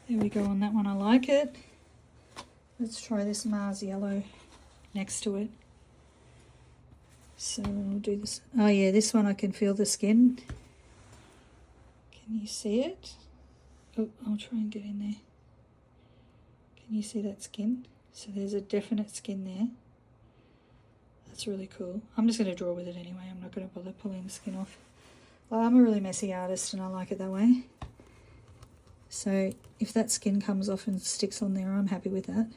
There we go on that one. I like it. Let's try this Mars yellow next to it. So we'll do this. Oh yeah, this one I can feel the skin. Can you see it? Oh, I'll try and get in there. Can you see that skin? So there's a definite skin there. That's really cool. I'm just going to draw with it anyway. I'm not going to bother pulling the skin off. Well, I'm a really messy artist and I like it that way. So if that skin comes off and sticks on there, I'm happy with that.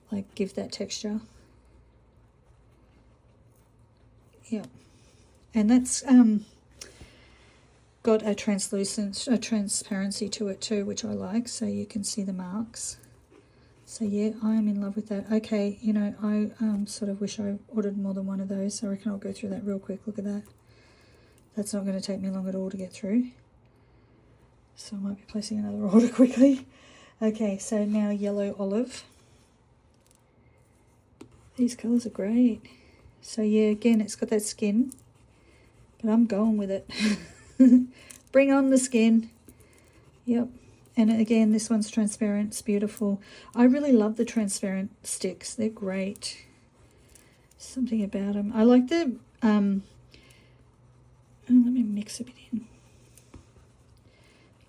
Like, give that texture. Yeah. And that's got a transparency to it too, which I like, so you can see the marks. So yeah, I am in love with that. Okay, you know, I sort of wish I ordered more than one of those. So I reckon I'll go through that real quick. Look at that. That's not going to take me long at all to get through. So I might be placing another order quickly. Okay, so now yellow olive. These colours are great. So yeah, again, it's got that skin, but I'm going with it. Bring on the skin. Yep. And again, this one's transparent. It's beautiful. I really love the transparent sticks. They're great. Something about them. I like the, oh, let me mix a bit in.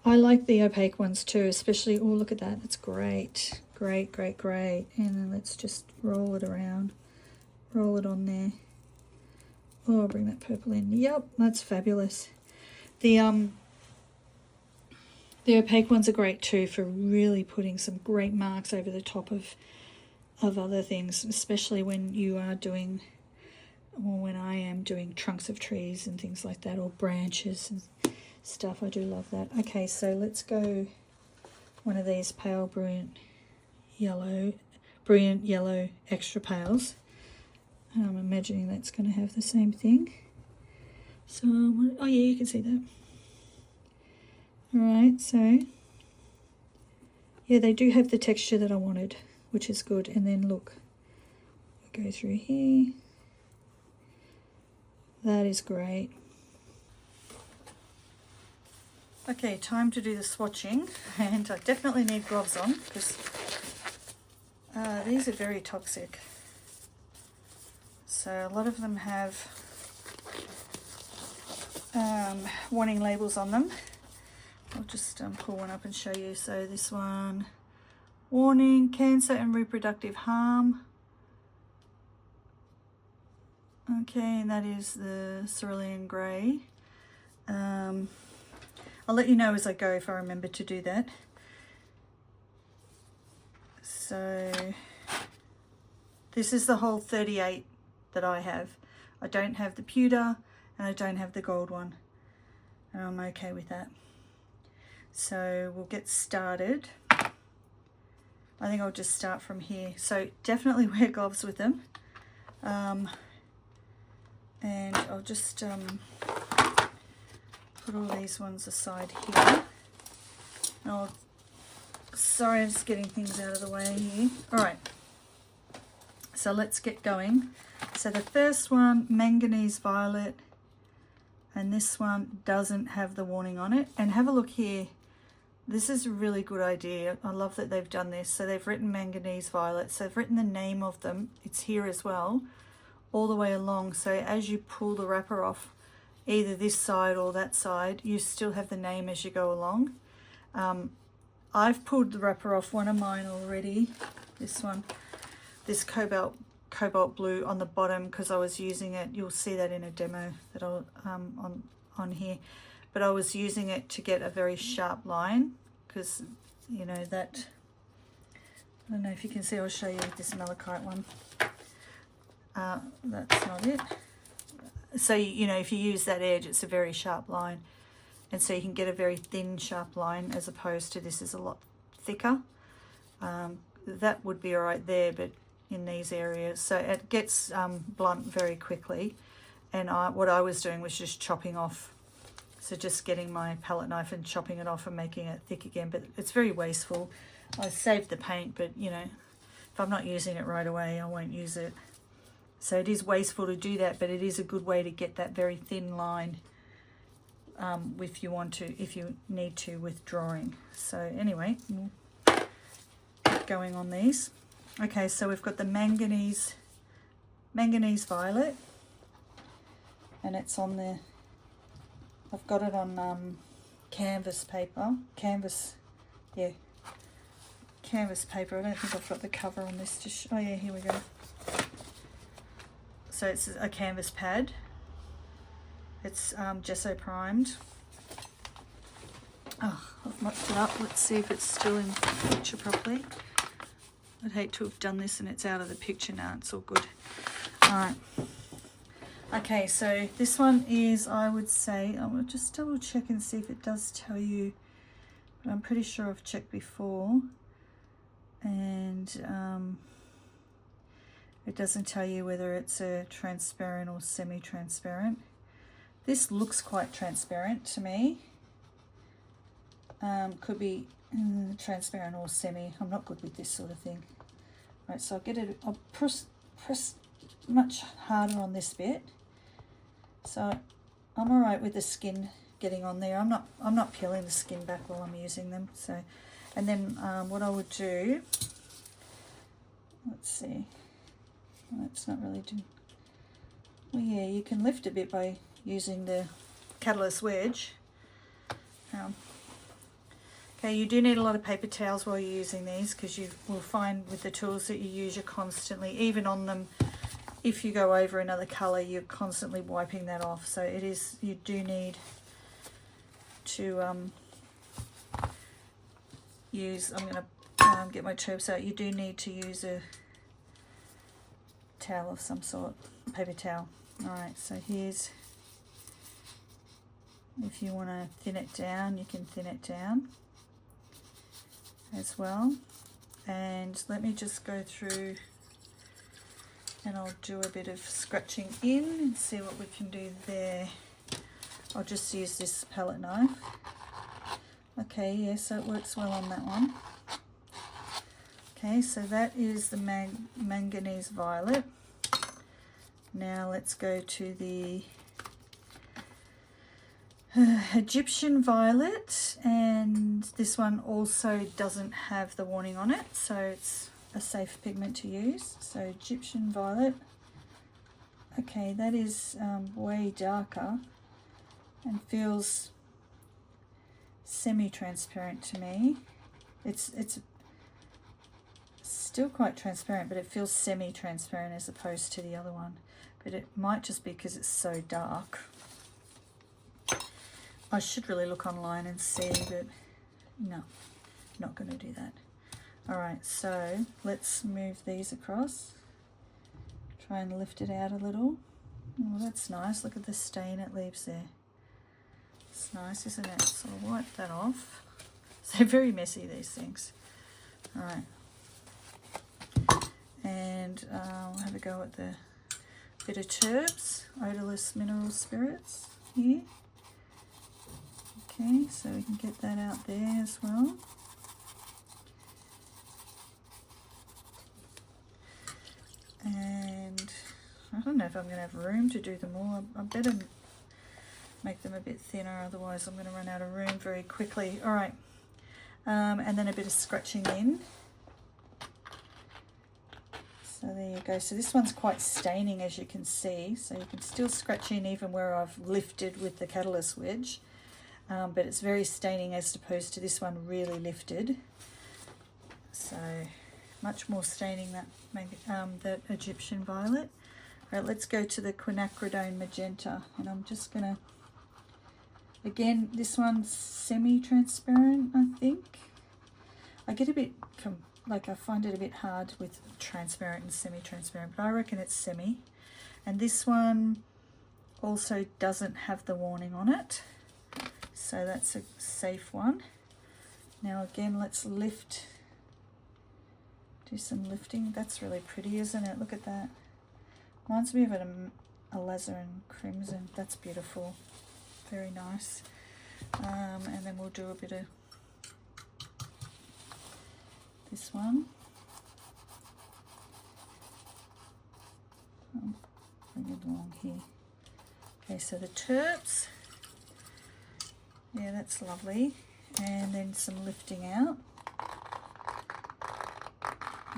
I like the opaque ones too, especially, oh, look at that. That's great. Great, great, great. And then let's just roll it around. Roll it on there. Oh, I'll bring that purple in. Yep, that's fabulous. The opaque ones are great too for really putting some great marks over the top of other things, especially when you are doing, or when I am doing trunks of trees and things like that, or branches and stuff. I do love that. Okay, so let's go one of these pale brilliant yellow extra pales. I'm imagining that's going to have the same thing. So, oh yeah, you can see that. Alright, so, yeah, they do have the texture that I wanted, which is good. And then look, I'll go through here. That is great. Okay, time to do the swatching. And I definitely need gloves on because these are very toxic. So a lot of them have warning labels on them. I'll just pull one up and show you. So this one, warning, cancer and reproductive harm. Okay, and that is the cerulean grey. I'll let you know as I go if I remember to do that. So this is the whole 38 that I have. I don't have the pewter and I don't have the gold one, and I'm okay with that. So we'll get started. I think I'll just start from here. So definitely wear gloves with them. And I'll just put all these ones aside here. Sorry, I'm just getting things out of the way here. All right, so let's get going. So the first one, manganese violet, and this one doesn't have the warning on it. And have a look here. This is a really good idea. I love that they've done this. So they've written manganese violet. So they've written the name of them. It's here as well, all the way along. So as you pull the wrapper off, either this side or that side, you still have the name as you go along. I've pulled the wrapper off one of mine already. This one, this cobalt blue on the bottom, because I was using it. You'll see that in a demo that I'll on here. But I was using it to get a very sharp line, because, you know, that, I don't know if you can see, I'll show you this malachite one. That's not it. So, you know, if you use that edge, it's a very sharp line. And so you can get a very thin, sharp line, as opposed to this is a lot thicker. That would be all right there, but in these areas. So it gets blunt very quickly. And what I was doing was just chopping off. So just getting my palette knife and chopping it off and making it thick again. But it's very wasteful. I saved the paint, but, you know, if I'm not using it right away, I won't use it. So it is wasteful to do that, but it is a good way to get that very thin line if you want to, if you need to, with drawing. So anyway, we'll get going on these. Okay, so we've got the manganese violet, and it's on the, I've got it on canvas paper, canvas paper. I don't think I've got the cover on this to show. Oh yeah, here we go. So it's a canvas pad. It's gesso primed. Oh, I've mopped it up. Let's see if it's still in the picture properly. I'd hate to have done this and it's out of the picture now. It's all good. All right. Okay, so this one is, I would say, I will just double check and see if it does tell you, but I'm pretty sure I've checked before, and it doesn't tell you whether it's a transparent or semi-transparent. This looks quite transparent to me. Could be transparent or semi. I'm not good with this sort of thing. Right, so I'll get it. I'll press much harder on this bit. So I'm all right with the skin getting on there. I'm not peeling the skin back while I'm using them. So, and then what I would do. Let's see. Well, that's not really doing. Well, yeah, you can lift a bit by using the catalyst wedge. Okay, you do need a lot of paper towels while you're using these, because you will find with the tools that you use, you're constantly, even on them, if you go over another colour, you're constantly wiping that off. So it is, you do need to use, I'm going to get my tubes out, you do need to use a towel of some sort, paper towel. Alright, so here's, if you want to thin it down, you can thin it down as well. And let me just go through and I'll do a bit of scratching in and see what we can do there. I'll just use this palette knife. Okay, yeah, so it works well on that one. Okay, so that is the manganese violet. Now let's go to the Egyptian violet, and this one also doesn't have the warning on it, so it's a safe pigment to use. So Egyptian violet, okay, that is way darker and feels semi-transparent to me. It's still quite transparent, but it feels semi-transparent as opposed to the other one, but it might just be because it's so dark. I should really look online and see, but no, not going to do that. All right, so let's move these across. Try and lift it out a little. Oh, that's nice. Look at the stain it leaves there. It's nice, isn't it? So I'll wipe that off. So very messy, these things. All right. And I'll have a go at the bit of Turbs, odorless mineral spirits here. Okay, so we can get that out there as well. And I don't know if I'm going to have room to do them all. I better make them a bit thinner, otherwise I'm going to run out of room very quickly. All right, and then a bit of scratching in. So there you go. So this one's quite staining, as you can see. So you can still scratch in even where I've lifted with the catalyst wedge. But it's very staining as opposed to this one really lifted. So much more staining that Egyptian violet. All right, let's go to the quinacridone magenta, and I'm just gonna, again, this one's semi-transparent, I think. I get a bit I find it a bit hard with transparent and semi-transparent, but I reckon it's semi. And this one also doesn't have the warning on it. So that's a safe one. Now again, let's lift, do some lifting. That's really pretty, isn't it? Look at that. Reminds me of a alizarin crimson. That's beautiful. Very nice. And then we'll do a bit of this one. Bring it along here. Okay, so the Terps. Yeah, that's lovely. And then some lifting out.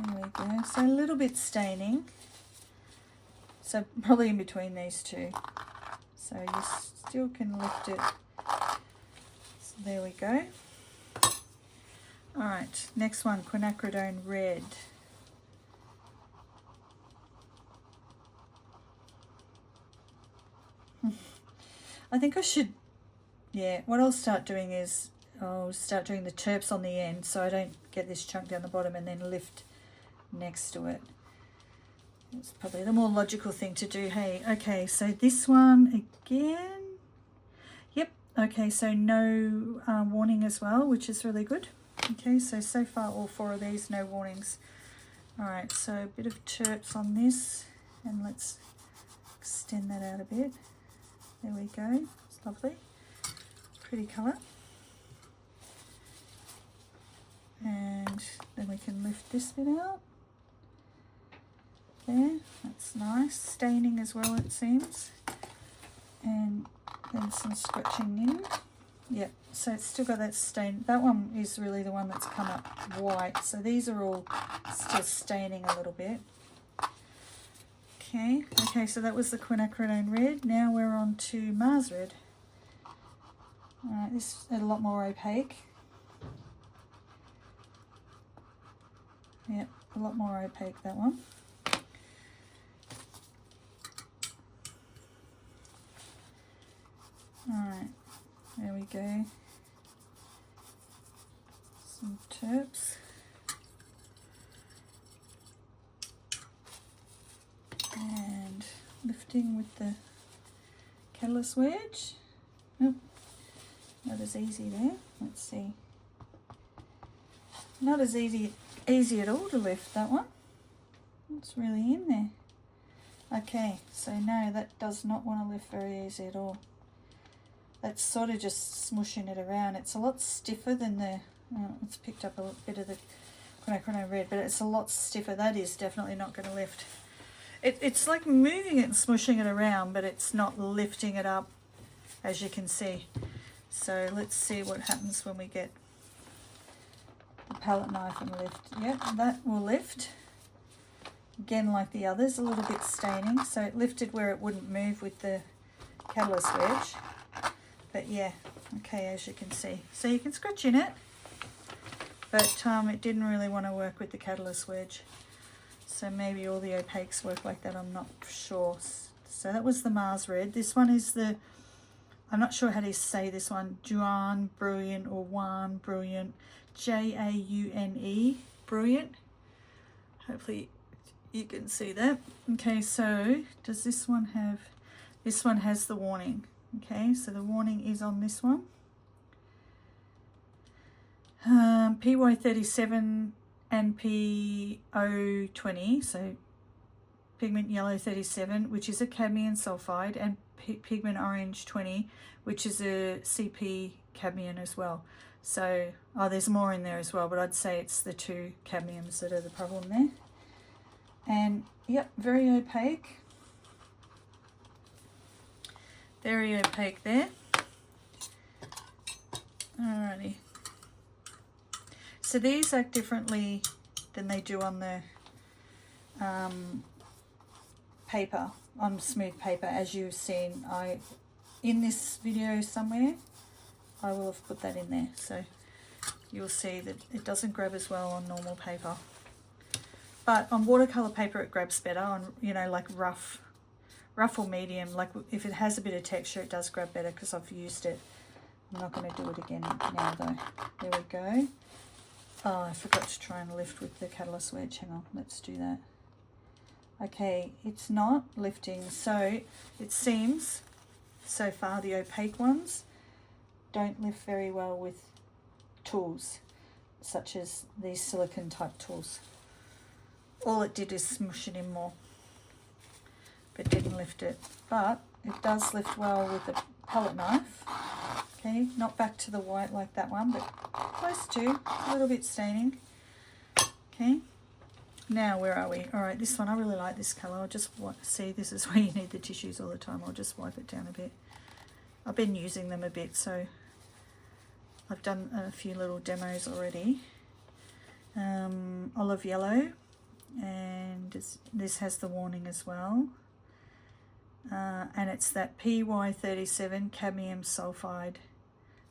There we go. So a little bit staining. So probably in between these two. So you still can lift it. So there we go. All right, next one, quinacridone red. I think I should, yeah, what I'll start doing is I'll start doing the terps on the end so I don't get this chunk down the bottom and then lift next to it. It's probably the more logical thing to do. Hey, okay, so this one again. Yep, okay, so no warning as well, which is really good. Okay, so far all 4 of these, no warnings. All right, so a bit of terps on this, and let's extend that out a bit. There we go, it's lovely. Pretty colour. And then we can lift this bit out. There, that's nice. Staining as well, it seems. And then some scratching in. Yep, so it's still got that stain. That one is really the one that's come up white. So these are all still staining a little bit. Okay, so that was the quinacridone red. Now we're on to Mars red. Alright, this is a lot more opaque. Yep, a lot more opaque, that one. Alright, there we go. Some terps. And lifting with the catalyst wedge. Nope, not as easy there. Let's see. Not as easy at all to lift that one. It's really in there. Okay, so no, that does not want to lift very easy at all. That's sort of just smushing it around. It's a lot stiffer than the, it's picked up a bit of the quinacridone red, but it's a lot stiffer. That is definitely not going to lift. It's like moving it and smushing it around, but it's not lifting it up, as you can see. So let's see what happens when we get the palette knife and lift. Yep, that will lift. Again, like the others, a little bit staining. So it lifted where it wouldn't move with the catalyst wedge. But yeah, okay, as you can see. So you can scratch in it, but it didn't really want to work with the catalyst wedge. So maybe all the opaques work like that, I'm not sure. So that was the Mars red. This one is the, I'm not sure how to say this one, Juan Brilliant or Juan Brilliant, Jaune, Brilliant. Hopefully you can see that. Okay, so does this one have, this one has the warning. Okay, so the warning is on this one. PY37 and PO20, so pigment yellow 37, which is a cadmium sulfide, and pigment orange 20, which is a CP cadmium as well. So, oh, there's more in there as well, but I'd say it's the 2 cadmiums that are the problem there. And yep, very opaque. Very opaque there. Alrighty. So these act differently than they do on the paper, on smooth paper, as you've seen. In this video somewhere, I will have put that in there. So you'll see that it doesn't grab as well on normal paper. But on watercolor paper it grabs better. On, you know, like rough or medium, like if it has a bit of texture it does grab better because I've used it. I'm not going to do it again now though. There we go. Oh, I forgot to try and lift with the catalyst wedge. Hang on, let's do that. Okay, it's not lifting, so it seems so far the opaque ones don't lift very well with tools such as these silicone type tools. All it did is smush it in more, but didn't lift it. But it does lift well with a palette knife. Okay, not back to the white like that one, but close to, a little bit staining. Okay, now where are we? All right, this one, I really like this color. I'll just see, this is where you need the tissues all the time. I'll just wipe it down a bit. I've been using them a bit, so I've done a few little demos already. Olive yellow, and this has the warning as well. And it's that PY37 cadmium sulfide.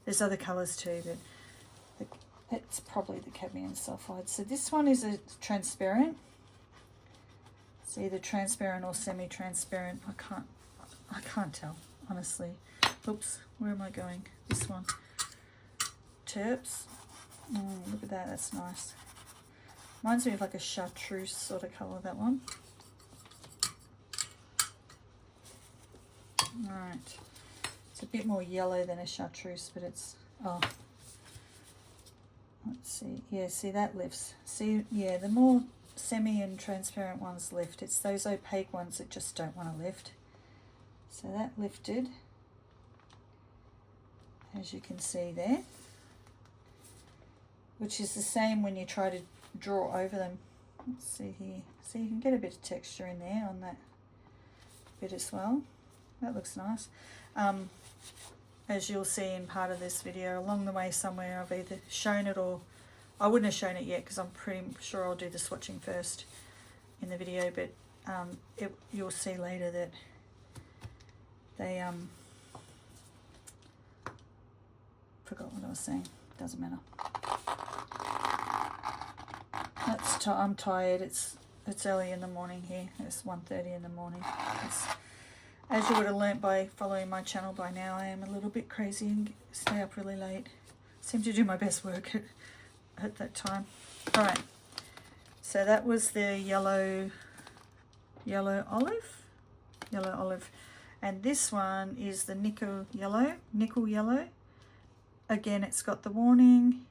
There's other colours too, but it's probably the cadmium sulfide. So this one is a transparent. It's either transparent or semi-transparent. I can't tell, honestly. Oops, where am I going? This one. Terps. Look at that, that's nice. Reminds me of like a chartreuse sort of colour, that one. Alright. It's a bit more yellow than a chartreuse, but it's, oh. Let's see. Yeah, see that lifts. See, yeah, the more semi and transparent ones lift. It's those opaque ones that just don't want to lift. So that lifted, as you can see there, which is the same when you try to draw over them. Let's see here. So you can get a bit of texture in there on that bit as well. That looks nice. As you'll see in part of this video, along the way somewhere I've either shown it, or I wouldn't have shown it yet because I'm pretty sure I'll do the swatching first in the video, but you'll see later that they forgot what I was saying. Doesn't matter. I'm tired. It's early in the morning here. It's 1:30 in the morning. As you would have learnt by following my channel by now, I am a little bit crazy and stay up really late. Seem to do my best work at that time. All right. So that was the yellow olive, and this one is the nickel yellow. Again, it's got the warning,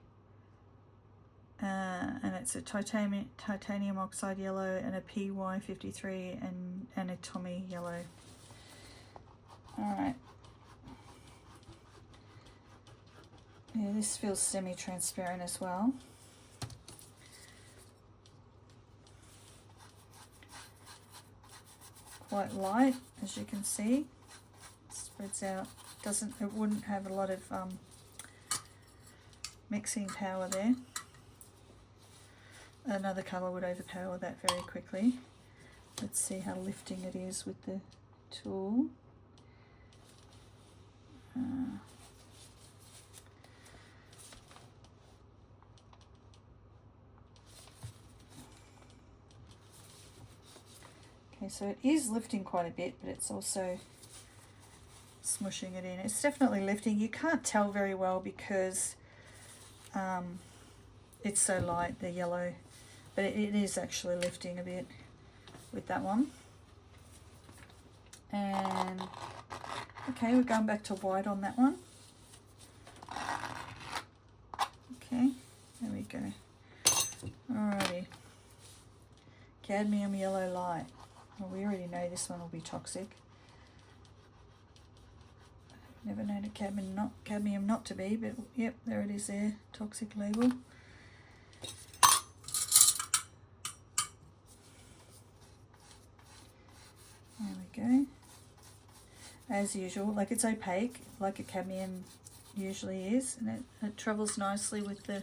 and it's a titanium oxide yellow and a PY53 and a Tommy yellow. All right. Yeah, this feels semi-transparent as well. Quite light, as you can see. Spreads out. It wouldn't have a lot of mixing power there. Another colour would overpower that very quickly. Let's see how lifting it is with the tool. Okay, so it is lifting quite a bit, but it's also smushing it in. It's definitely lifting. You can't tell very well because it's so light, the yellow, but it is actually lifting a bit with that one. And okay, we're going back to white on that one. Okay, there we go. Alrighty. Cadmium yellow light. Well, we already know this one will be toxic. Never known a cadmium not to be, but yep, there it is there, toxic label. There we go. As usual, like it's opaque, like a cadmium usually is, and it travels nicely with the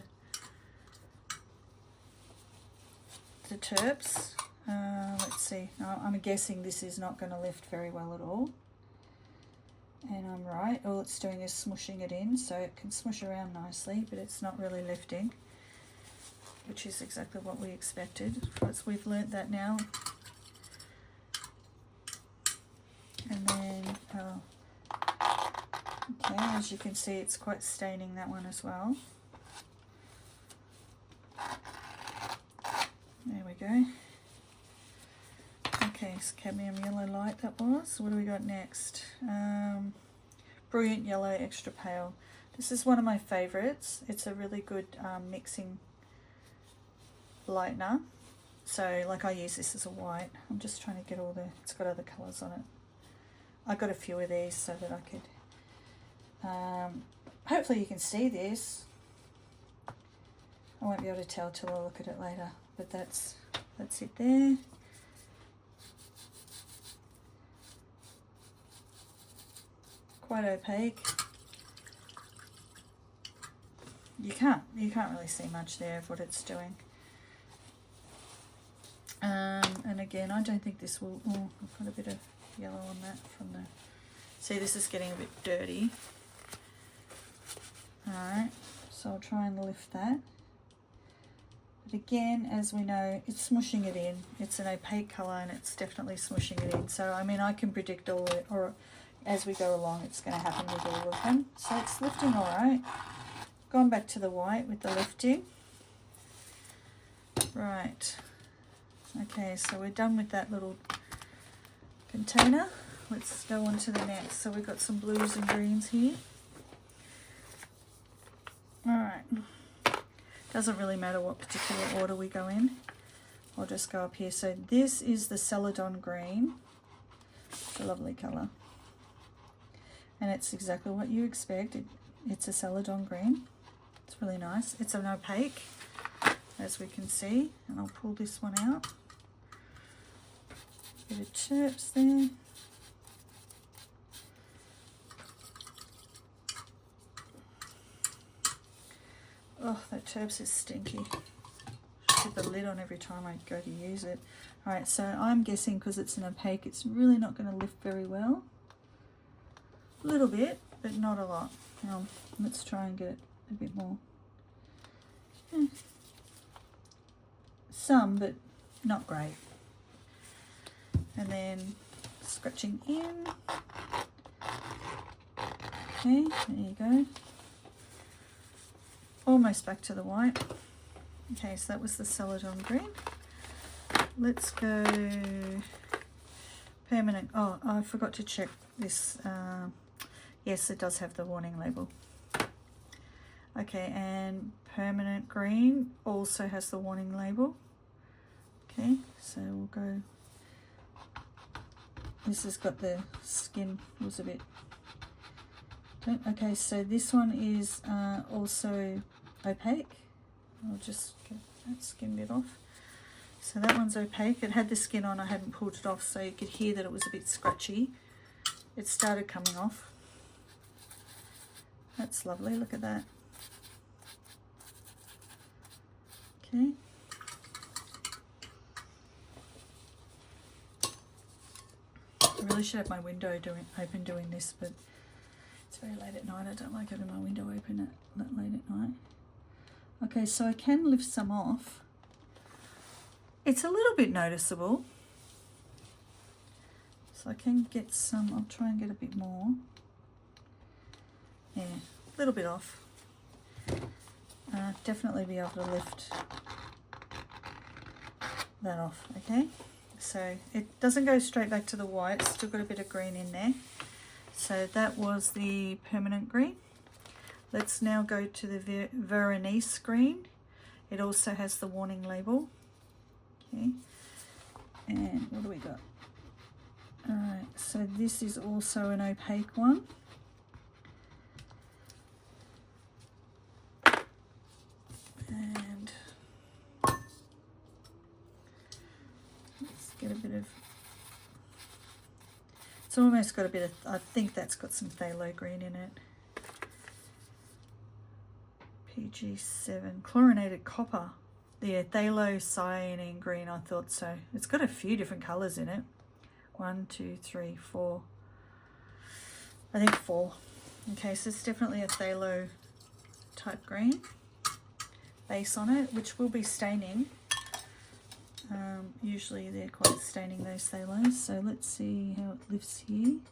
terps. Let's see, I'm guessing this is not going to lift very well at all. And I'm right, all it's doing is smushing it in, so it can smush around nicely, but it's not really lifting, which is exactly what we expected. We've learnt that now. And then, okay, as you can see, it's quite staining that one as well. There we go. Okay, so cadmium yellow light that was. What do we got next? Brilliant yellow extra pale. This is one of my favorites. It's a really good mixing lightener. So like I use this as a white. I'm just trying to get all the, it's got other colours on it. I got a few of these so that I could, hopefully you can see this. I won't be able to tell till I look at it later, but that's it there. Quite opaque. you can't really see much there of what it's doing. And again, I don't think this will, oh, I've got a bit of yellow on that from the, see, this is getting a bit dirty. Alright, so I'll try and lift that. But again, as we know, it's smushing it in. It's an opaque colour and it's definitely smushing it in. So, I mean, I can predict all it, or as we go along, it's going to happen with all of them. So it's lifting all right. Gone back to the white with the lifting. Right. Okay, so we're done with that little container. Let's go on to the next. So we've got some blues and greens here. All right. Doesn't really matter what particular order we go in. I'll just go up here. So this is the Celadon green. It's a lovely colour. And it's exactly what you expect. It's a Celadon green. It's really nice. It's an opaque, as we can see. And I'll pull this one out. Bit of chirps there. Oh, that chirps is stinky. Put the lid on every time I go to use it. Alright, so I'm guessing because it's an opaque, it's really not going to lift very well. A little bit, but not a lot. Now, let's try and get it a bit more. Some, but not great. And then scratching in. Okay, there you go. Almost back to the white. Okay, so that was the Celadon green. Let's go permanent. Oh, I forgot to check this. Yes, it does have the warning label. Okay, and permanent green also has the warning label. Okay, so we'll go. This has got the skin was a bit. Okay, so this one is also opaque. I'll just get that skin bit off. So that one's opaque. It had the skin on, I hadn't pulled it off, so you could hear that it was a bit scratchy. It started coming off. That's lovely, look at that. Okay. I really should have my window open doing this, but it's very late at night. I don't like having my window open that late at night. Okay, so I can lift some off. It's a little bit noticeable. So I can get some, I'll try and get a bit more. Yeah, a little bit off. Definitely be able to lift that off, okay? So it doesn't go straight back to the white, it's still got a bit of green in there. So that was the permanent green. Let's now go to the Veronese green. It also has the warning label. Okay, and what do we got? All right, so this is also an opaque one. And let's get a bit of, it's almost got a bit of, I think that's got some phthalo green in it. PG7, chlorinated copper. Yeah, phthalocyanine green, I thought so. It's got a few different colours in it. 1, 2, 3, 4. I think 4. Okay, so it's definitely a phthalo type green base on it, which will be staining. Usually they're quite staining, those phthalos. So let's see how it lifts here. You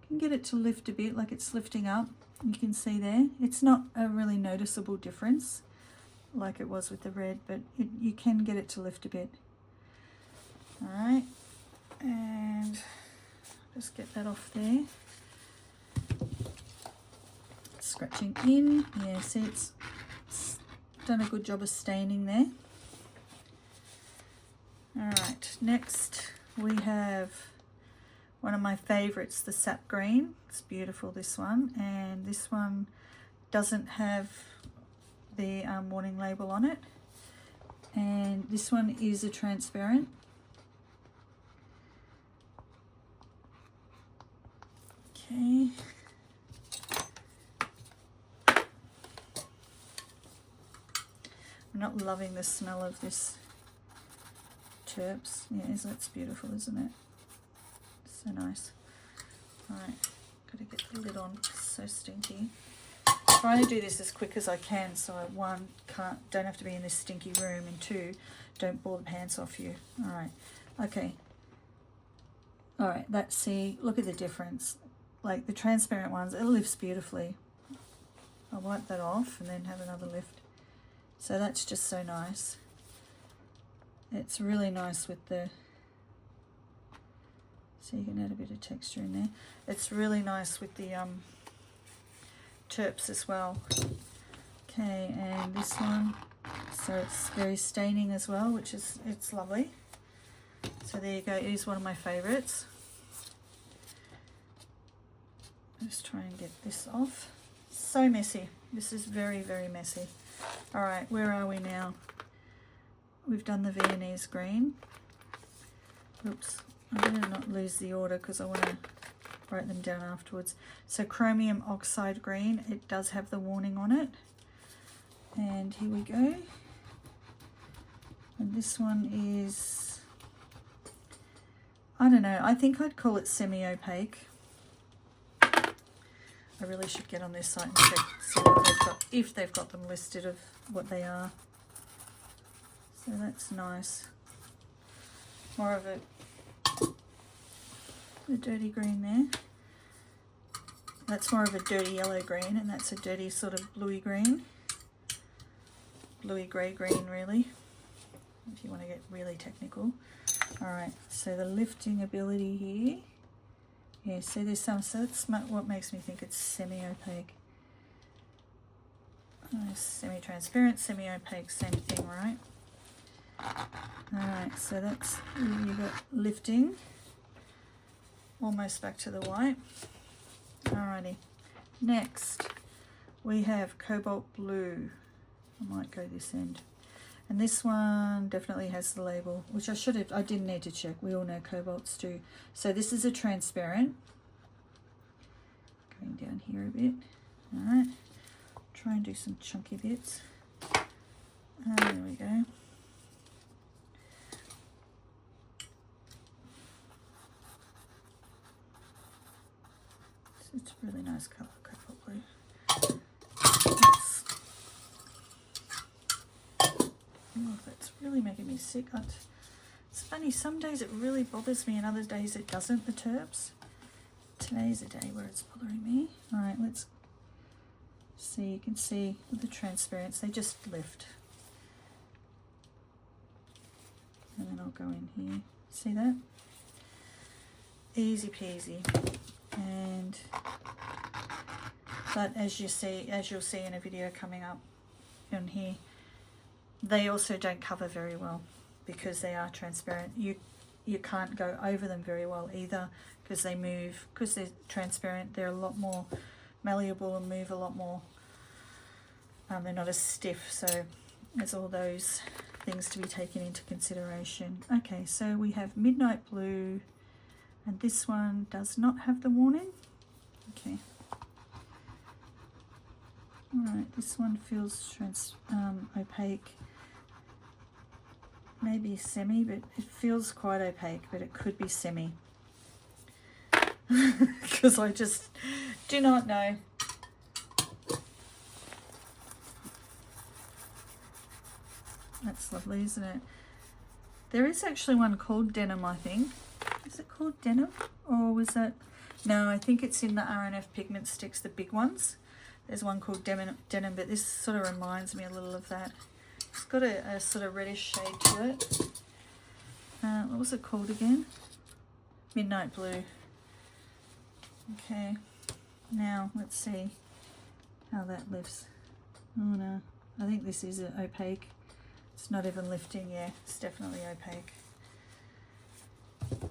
can get it to lift a bit, like it's lifting up. You can see there. It's not a really noticeable difference like it was with the red, but you can get it to lift a bit. All right, and just get that off there. Scratching in. Yeah, see, it's done a good job of staining there. All right, next we have one of my favorites, the sap green. It's beautiful, this one, and this one doesn't have the warning label on it, and this one is a transparent. Okay, I'm not loving the smell of this terps. Yeah, that's beautiful, isn't it? So nice. Alright, gotta get the lid on. It's so stinky. Trying to do this as quick as I can so I, one, don't have to be in this stinky room, and two, don't bore the pants off you. Alright, okay. Alright, see, look at the difference. Like the transparent ones, it lifts beautifully. I'll wipe that off and then have another lift. So that's just so nice. It's really nice with the, so you can add a bit of texture in there. It's really nice with the terps as well. Okay, and this one, so it's very staining as well, which is, it's lovely. So there you go, it is one of my favorites. Just try and get this off. So messy. This is very, very messy. All right, where are we now? We've done the Viennese green. Oops, I better not lose the order because I want to write them down afterwards. So chromium oxide green, it does have the warning on it. And here we go. And this one is, I don't know, I think I'd call it semi-opaque. I really should get on their site and check, see what they've got, if they've got them listed of what they are. So that's nice. More of a dirty green there. That's more of a dirty yellow green, and that's a dirty sort of bluey green. Bluey grey green, really, if you want to get really technical. Alright, so the lifting ability here. Yeah, see there's some, so that's what makes me think it's semi-opaque. Semi-transparent, semi-opaque, same thing, right? Alright, so that's, you've got lifting, almost back to the white. Alrighty, next we have cobalt blue. I might go this end. And this one definitely has the label, which I didn't need to check. We all know cobalts do. So this is a transparent. Going down here a bit. All right. Try and do some chunky bits. There we go. It's a really nice colour, cobalt blue. Oh, that's really making me sick. It's funny, some days it really bothers me and other days it doesn't, the terps. Today's a day where it's bothering me. Alright, let's see. You can see with the transparents, they just lift. And then I'll go in here. See that? Easy peasy. But as you'll see in a video coming up on here, they also don't cover very well because they are transparent. You can't go over them very well either because they move. Because they're transparent, they're a lot more malleable and move a lot more. They're not as stiff, so there's all those things to be taken into consideration. Okay, so we have midnight blue, and this one does not have the warning. Okay. Alright, this one feels opaque. Maybe semi, but it feels quite opaque, but it could be semi. Because I just do not know. That's lovely, isn't it? There is actually one called denim, I think. Is it called denim? Or was that... No, I think it's in the RNF pigment sticks, the big ones. There's one called denim, but this sort of reminds me a little of that. It's got a sort of reddish shade to it. What was it called again? Midnight blue. Okay, now let's see how that lifts. Oh no, I think this is opaque. It's not even lifting. Yeah, it's definitely opaque.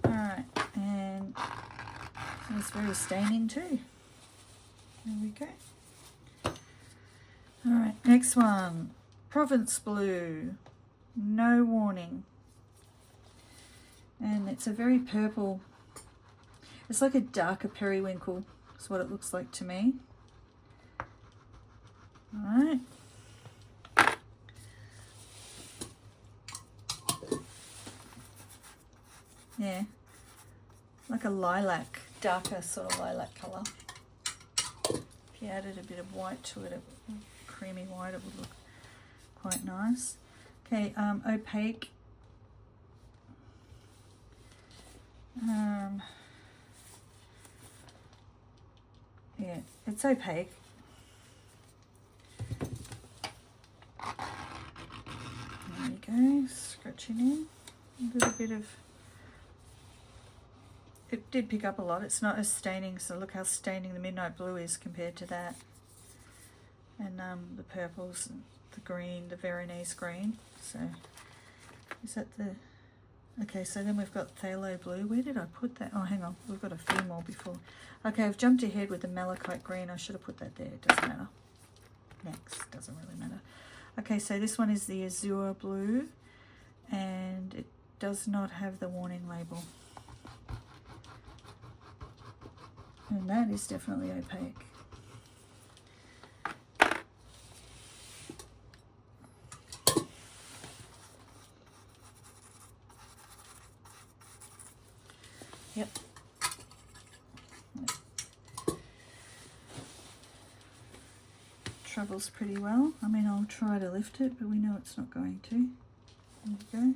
Alright, and it's very staining too. There we go. Alright, next one. Provence blue. No warning. And it's a very purple. It's like a darker periwinkle. That's what it looks like to me. Alright. Yeah, like a lilac, darker sort of lilac colour. If you added a bit of white to it, creamy white, it would look quite nice. Okay, opaque. Yeah, it's opaque. There you go, scratching in. A little bit of, it did pick up a lot. It's not as staining, so look how staining the midnight blue is compared to that. And the purples, and the green, the Veronese green. So, is that the, okay, so then we've got phthalo blue. Where did I put that? Oh, hang on, we've got a few more before. Okay, I've jumped ahead with the malachite green. I should have put that there, it doesn't matter. Next, doesn't really matter. Okay, so this one is the azure blue, and it does not have the warning label. And that is definitely opaque. Yep. Travels pretty well. I mean, I'll try to lift it, but we know it's not going to. There we go.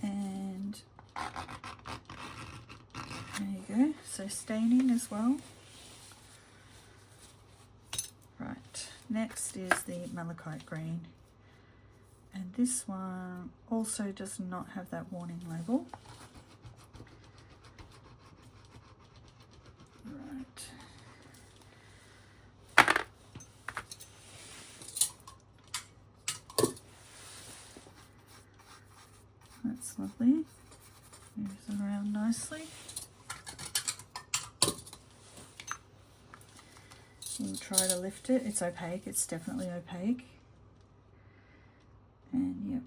And there you go. So staining as well. Right. Next is the malachite green. And this one also does not have that warning label. Right. That's lovely. Moves it around nicely. We'll try to lift it. It's opaque. It's definitely opaque. And yep.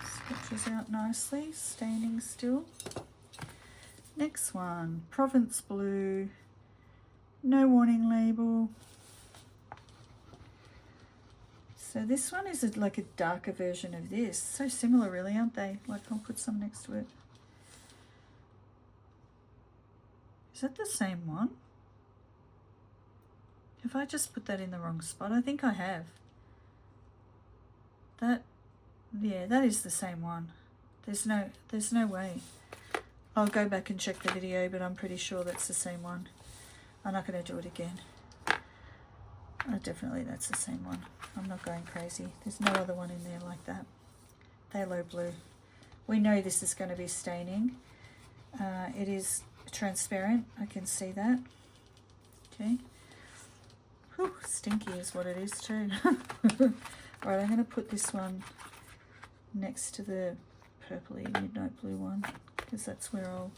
Sketches out nicely, staining still. Next one, Provence blue, no warning label. So this one is like a darker version of this. So similar really, aren't they? Like, I'll put some next to it. Is that the same one? Have I just put that in the wrong spot? I think I have. That, yeah, that is the same one. There's no way. I'll go back and check the video, but I'm pretty sure that's the same one. I'm not going to do it again. Definitely that's the same one. I'm not going crazy. There's no other one in there like that. Phthalo blue. We know this is going to be staining. It is transparent, I can see that. Okay. Whew, stinky is what it is too. Alright, I'm going to put this one next to the purpley midnight blue one, because that's where I'll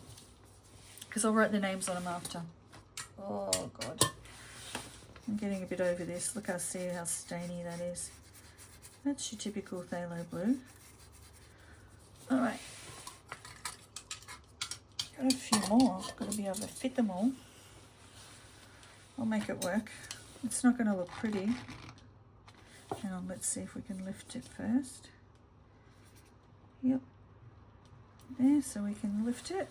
write the names on them after. Oh god, I'm getting a bit over this. Look, see how stainy that is. That's your typical phthalo blue. Alright, got a few more. I've got to be able to fit them all. I'll make it work. It's not going to look pretty. Hang on, let's see if we can lift it first. Yep. There, so we can lift it.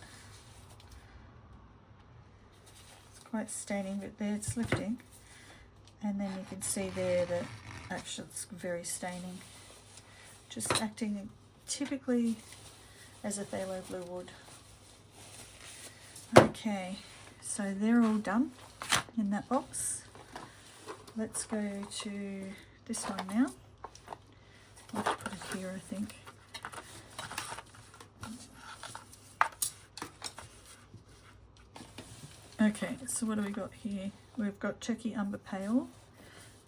It's quite staining, but there it's lifting. And then you can see there that actually it's very staining. Just acting typically as a phthalo blue would. Okay, so they're all done in that box. Let's go to this one now. I'll have to put it here, I think. Okay, so what do we got here? We've got Turkey Umber Pale,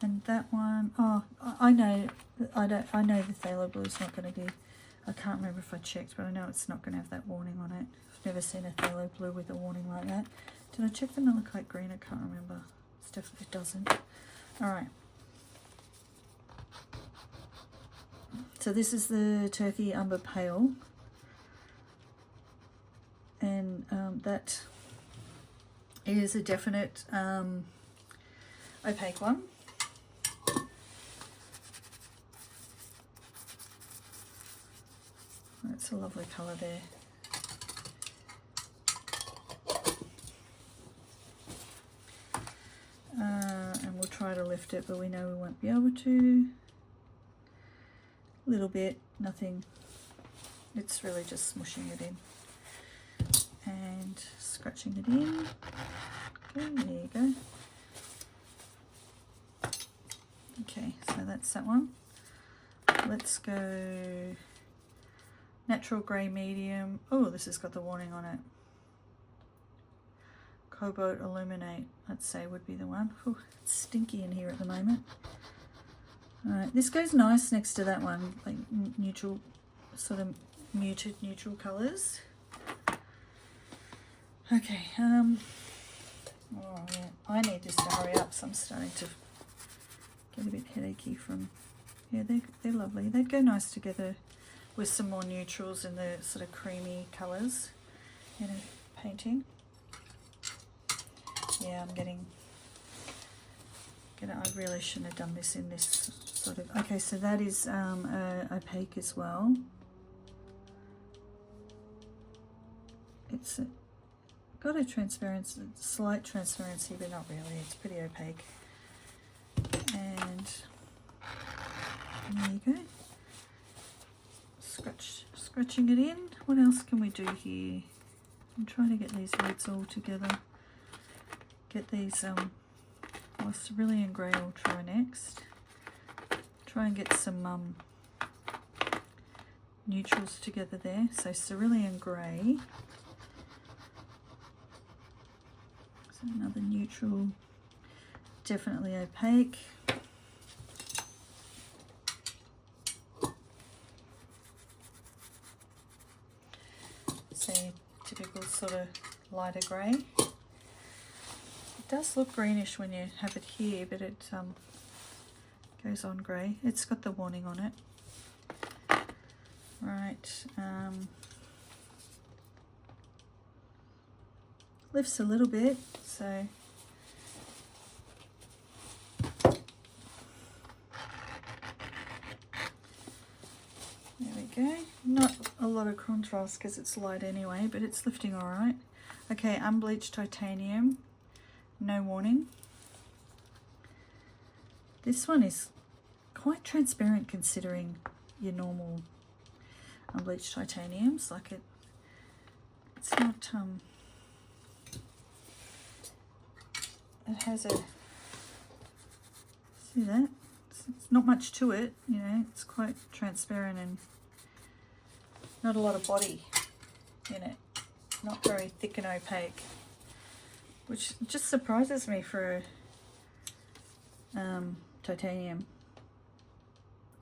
and that one, oh, I know the phthalo blue is not going to be, I can't remember if I checked, but I know it's not going to have that warning on it. I've never seen a phthalo blue with a warning like that. Did I check the malachite green? I can't remember. It's definitely, it doesn't. All right. So this is the Turkey Umber Pale, and that is a definite opaque one. That's a lovely colour there. And we'll try to lift it, but we know we won't be able to. A little bit, nothing. It's really just smushing it in and scratching it in. Okay, there you go. Okay, so that's that one. Let's go natural grey medium. Oh, this has got the warning on it. Cobalt Illuminate, I'd say would be the one. Oh, it's stinky in here at the moment. Alright, this goes nice next to that one, like neutral, sort of muted neutral colours. Okay, oh yeah, I need this to hurry up, so I'm starting to get a bit headachy from, yeah, they're lovely. They'd go nice together with some more neutrals and the sort of creamy colours in a painting. Yeah, I'm getting, I really shouldn't have done this in this sort of, okay, so that is opaque as well. It's got a transparency, slight transparency, but not really, it's pretty opaque. And there you go. Scratching it in. What else can we do here? I'm trying to get these lids all together. Get these, well, cerulean grey I'll try next. Try and get some neutrals together there. So cerulean grey. So another neutral, definitely opaque. So typical sort of lighter grey. It does look greenish when you have it here, but it goes on grey. It's got the warning on it. Right. Lifts a little bit, so there we go. Not a lot of contrast because it's light anyway, but it's lifting all right. Okay, unbleached titanium, no warning. This one is quite transparent considering your normal unbleached titaniums. Like it's not it has a, see that? It's not much to it, you know, it's quite transparent and not a lot of body in it. Not very thick and opaque, which just surprises me for titanium.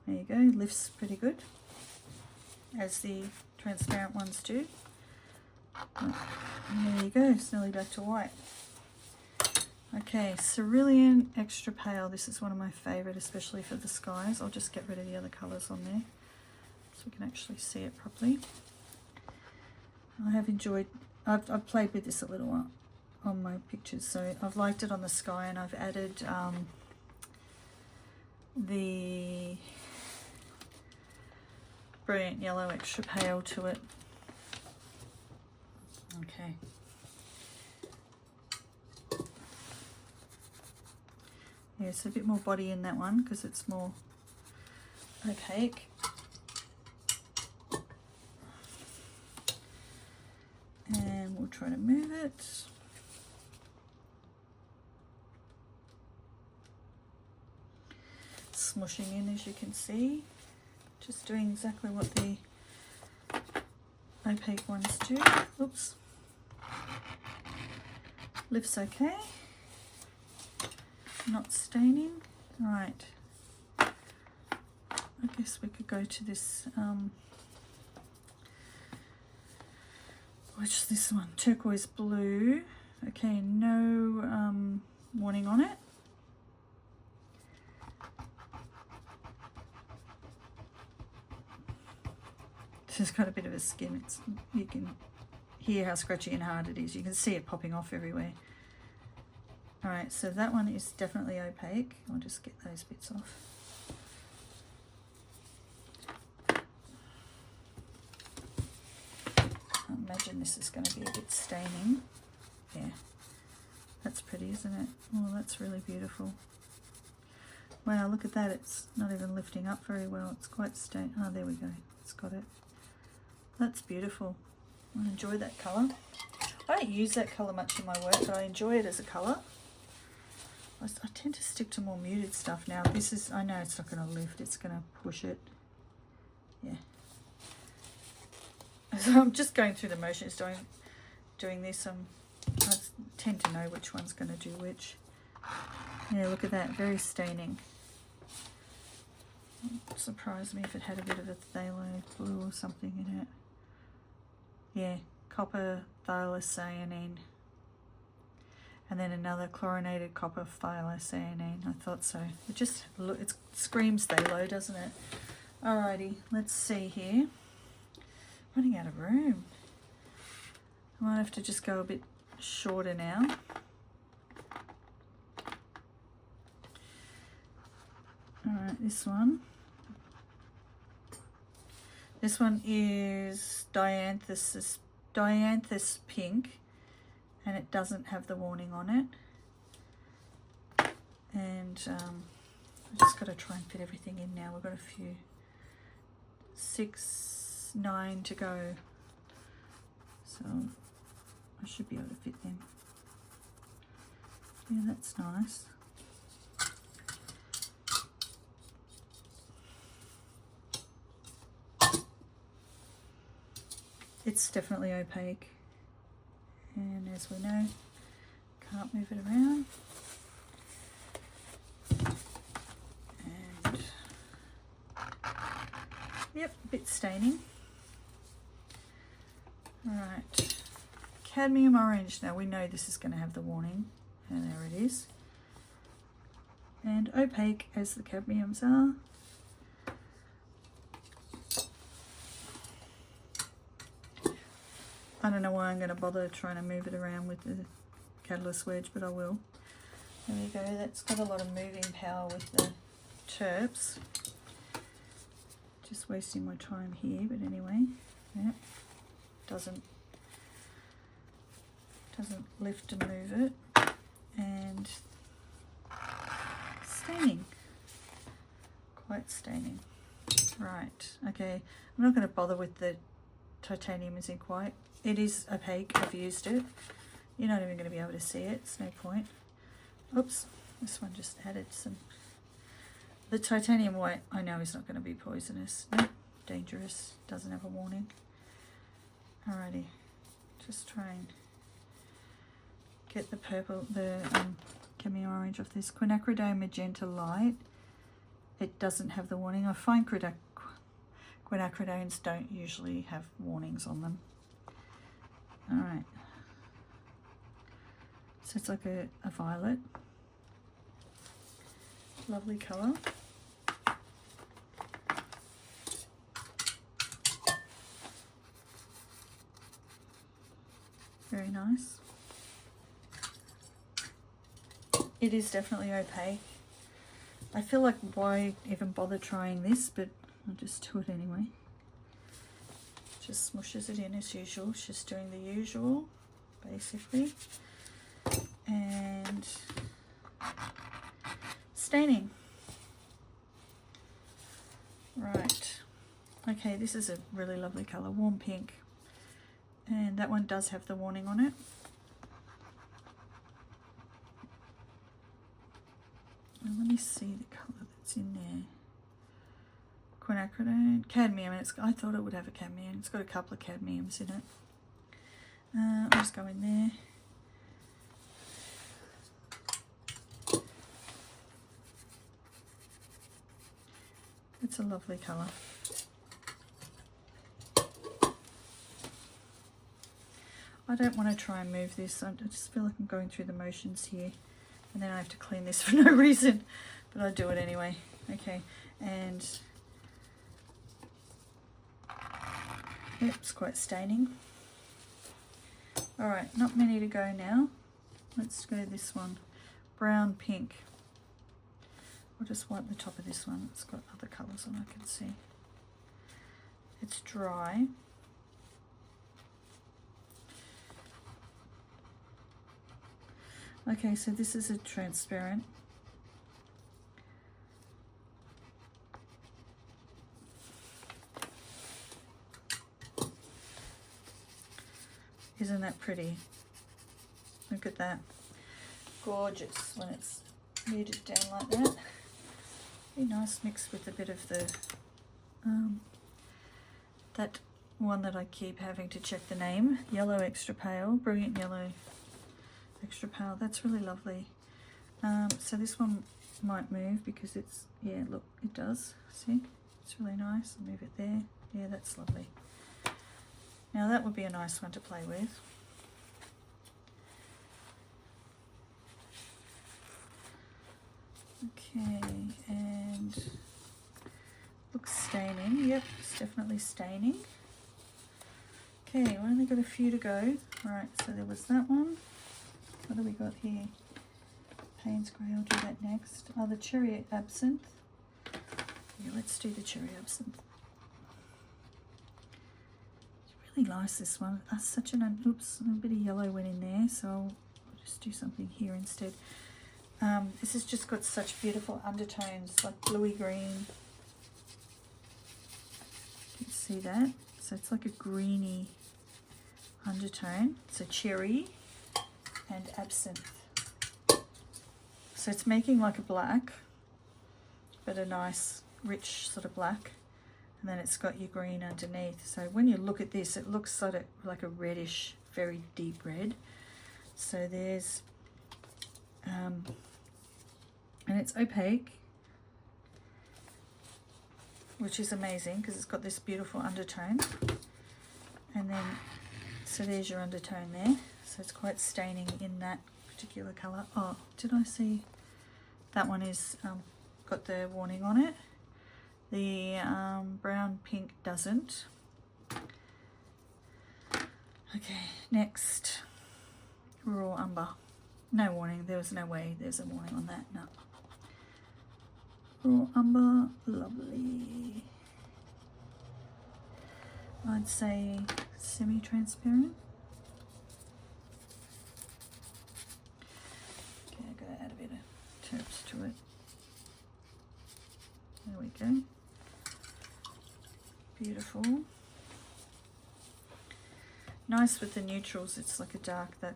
There you go, lifts pretty good, as the transparent ones do. And there you go, it's nearly back to white. Okay, cerulean extra pale. This is one of my favourite, especially for the skies. I'll just get rid of the other colours on there so we can actually see it properly. I have enjoyed, I've played with this a little on my pictures, so I've liked it on the sky, and I've added the brilliant yellow extra pale to it. Okay. Yeah, it's a bit more body in that one because it's more opaque. And we'll try to move it. Smushing in, as you can see. Just doing exactly what the opaque ones do. Oops. Lifts okay. Not staining. Right. I guess we could go to this, which is this one? Turquoise blue. Okay, no warning on it. It's got a bit of a skin. You can hear how scratchy and hard it is. You can see it popping off everywhere. All right, so that one is definitely opaque. I'll just get those bits off. I imagine this is going to be a bit staining. Yeah, that's pretty, isn't it? Oh, that's really beautiful. Wow, look at that. It's not even lifting up very well. It's quite stained. Oh, there we go. It's got it. That's beautiful. I enjoy that colour. I don't use that colour much in my work, but I enjoy it as a colour. I tend to stick to more muted stuff now. This is, I know it's not going to lift. It's going to push it. Yeah. So I'm just going through the motions doing this. I tend to know which one's going to do which. Yeah, look at that. Very staining. Wouldn't surprise me if it had a bit of a phthalo blue or something in it. Yeah, copper thiocyanine. And then another chlorinated copper thiocyanine. I thought so. It just it screams phthalo, doesn't it? Alrighty, let's see here. Running out of room. I might have to just go a bit shorter now. Alright, this one. This one is dianthus pink, and it doesn't have the warning on it. And I just got to try and fit everything in now. We've got a few. 6, 9 to go. So I should be able to fit them. Yeah, that's nice. It's definitely opaque, and as we know, can't move it around. And yep, a bit staining. Alright, cadmium orange. Now we know this is going to have the warning, and there it is. And opaque as the cadmiums are. I don't know why I'm going to bother trying to move it around with the catalyst wedge, but I will. There we go. That's got a lot of moving power with the terps. Just wasting my time here, but anyway, yeah, doesn't lift and move it. And staining, quite staining. Right. Okay. I'm not going to bother with the titanium zinc white. It is opaque. I've used it. You're not even going to be able to see it. It's no point. Oops, this one just added some. The titanium white I know is not going to be poisonous. Nope, dangerous. Doesn't have a warning. Alrighty, just try and get the purple, the cadmium orange off this. Quinacridone magenta light. It doesn't have the warning. I find quinacridones don't usually have warnings on them. Alright. So it's like a violet. Lovely colour. Very nice. It is definitely opaque. I feel like why even bother trying this, but I'll just do it anyway. Just smushes it in as usual. She's doing the usual, basically. And staining. Right. Okay, this is a really lovely colour, warm pink. And that one does have the warning on it. And let me see the colour that's in there. Quinacridone, cadmium, and I thought it would have a cadmium. It's got a couple of cadmiums in it. I'll just go in there. It's a lovely colour. I don't want to try and move this. I just feel like I'm going through the motions here, and then I have to clean this for no reason, but I'll do it anyway. Okay, and yep, it's quite staining. Alright, not many to go now. Let's go this one. brown pink. I'll just wipe the top of this one. It's got other colours on, I can see. It's dry. Okay, so this is a transparent. Isn't that pretty? Look at that. Gorgeous when it's muted down like that. Be nice mixed with a bit of the that one that I keep having to check the name. Yellow extra pale, brilliant yellow extra pale. That's really lovely. So this one might move because it's, yeah, look, it does. See? It's really nice. I'll move it there. Yeah, that's lovely. Now that would be a nice one to play with. Okay, and looks staining. Yep, it's definitely staining. Okay, we only got a few to go. Alright, so there was that one. What do we got here? Payne's Grey, I'll do that next. Oh, the cherry absinthe. Yeah, let's do the cherry absinthe. It's really nice, this one. That's such an, oops, a bit of yellow went in there, so I'll just do something here instead. This has just got such beautiful undertones, like bluey green. You can see that. So it's like a greeny undertone. It's a cherry and absinthe. So it's making like a black, but a nice rich sort of black. And then it's got your green underneath. So when you look at this, it looks sort of like a reddish, very deep red. So there's, and it's opaque, which is amazing because it's got this beautiful undertone. And then, so there's your undertone there. So it's quite staining in that particular colour. Oh, did I see? That one is got the warning on it. The brown pink doesn't. Okay, next, raw umber. No warning, there was no way there's a warning on that, no. Raw umber, lovely. I'd say semi-transparent. Okay, I've got to add a bit of terps to it. There we go. Beautiful. Nice with the neutrals, it's like a dark that.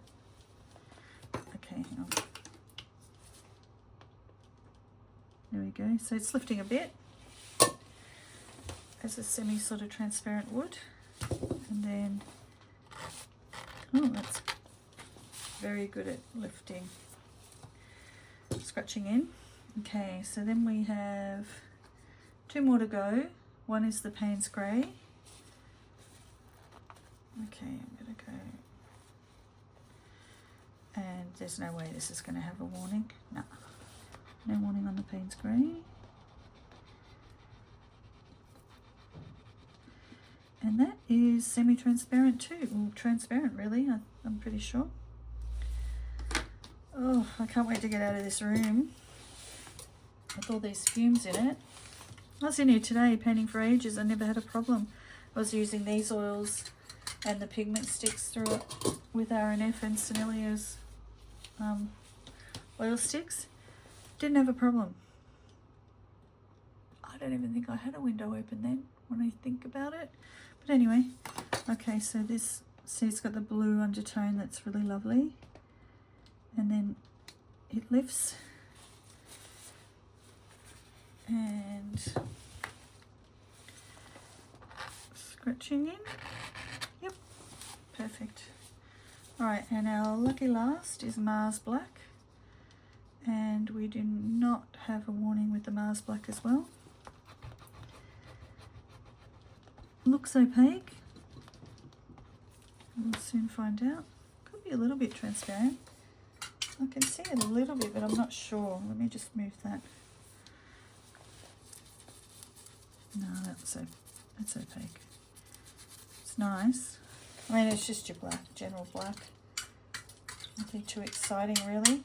Okay, hang on. There we go. So it's lifting a bit as a semi sort of transparent would. And then, oh, that's very good at lifting. Scratching in. Okay, so then we have two more to go. One is the Payne's Grey. Okay, I'm going to go. And there's no way this is going to have a warning. No. No warning on the Payne's Grey. And that is semi-transparent too. Well, transparent really, I'm pretty sure. Oh, I can't wait to get out of this room with all these fumes in it. I was in here today painting for ages. I never had a problem. I was using these oils and the pigment sticks through it with RNF and Senelia's oil sticks. Didn't have a problem. I don't even think I had a window open then when I think about it. But anyway, okay, so this, see, it's got the blue undertone that's really lovely. And then it lifts. And scratching in. Yep, perfect. All right, and our lucky last is Mars Black. And we do not have a warning with the Mars Black as well. Looks opaque. We'll soon find out. Could be a little bit transparent. I can see it a little bit, but I'm not sure. Let me just move that. No, that's opaque. It's nice. I mean, it's just your black, general black. Nothing too exciting, really.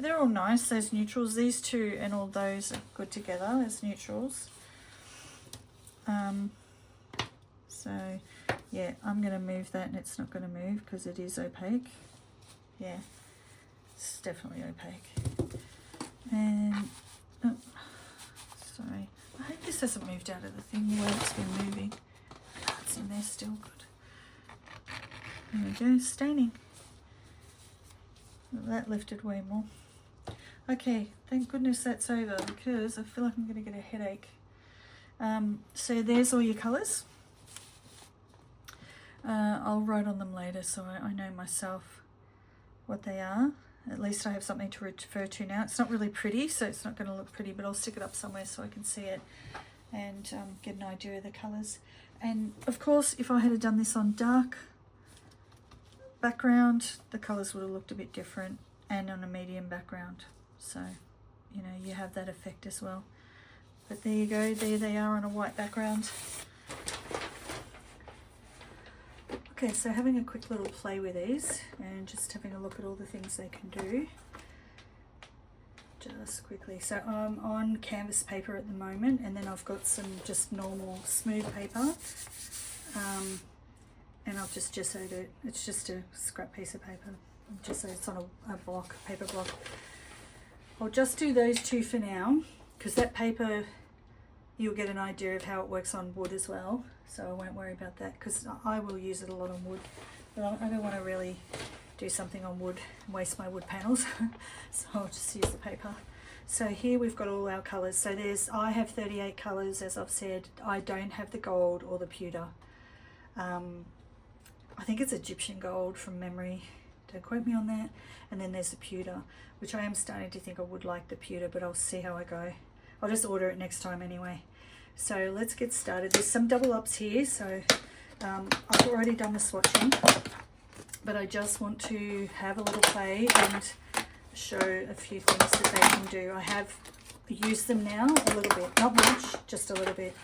They're all nice, those neutrals. These two and all those are good together as neutrals. So yeah, I'm going to move that, and it's not going to move because it is opaque. Yeah, it's definitely opaque. And oh, sorry, I hope this hasn't moved out of the thing where it's been moving. Oh, it's in there still. Good. There we go, staining. Well, that lifted way more. Okay, thank goodness that's over, because I feel like I'm going to get a headache. So there's all your colours. I'll write on them later so I know myself what they are. At least I have something to refer to now. It's not really pretty, so it's not going to look pretty, but I'll stick it up somewhere so I can see it and get an idea of the colours. And of course, if I had done this on dark background, the colours would have looked a bit different, and on a medium background. So, you know, you have that effect as well. But there you go, there they are on a white background. Okay, so having a quick little play with these and just having a look at all the things they can do. Just quickly, so I'm on canvas paper at the moment, and then I've got some just normal smooth paper. And I've just gessoed it. It's just a scrap piece of paper. Just so it's on a block, paper block. I'll just do those two for now, because that paper, you'll get an idea of how it works on wood as well. So I won't worry about that, because I will use it a lot on wood. But I don't want to really do something on wood and waste my wood panels. So I'll just use the paper. So here we've got all our colours. So I have 38 colours, as I've said. I don't have the gold or the pewter. I think it's Egyptian gold from memory. Don't quote me on that. And then there's the pewter, which I am starting to think I would like the pewter, but I'll see how I go. I'll just order it next time anyway. So let's get started. There's some double ups here, so I've already done the swatching, but I just want to have a little play and show a few things that they can do. I have used them now a little bit, not much, just a little bit.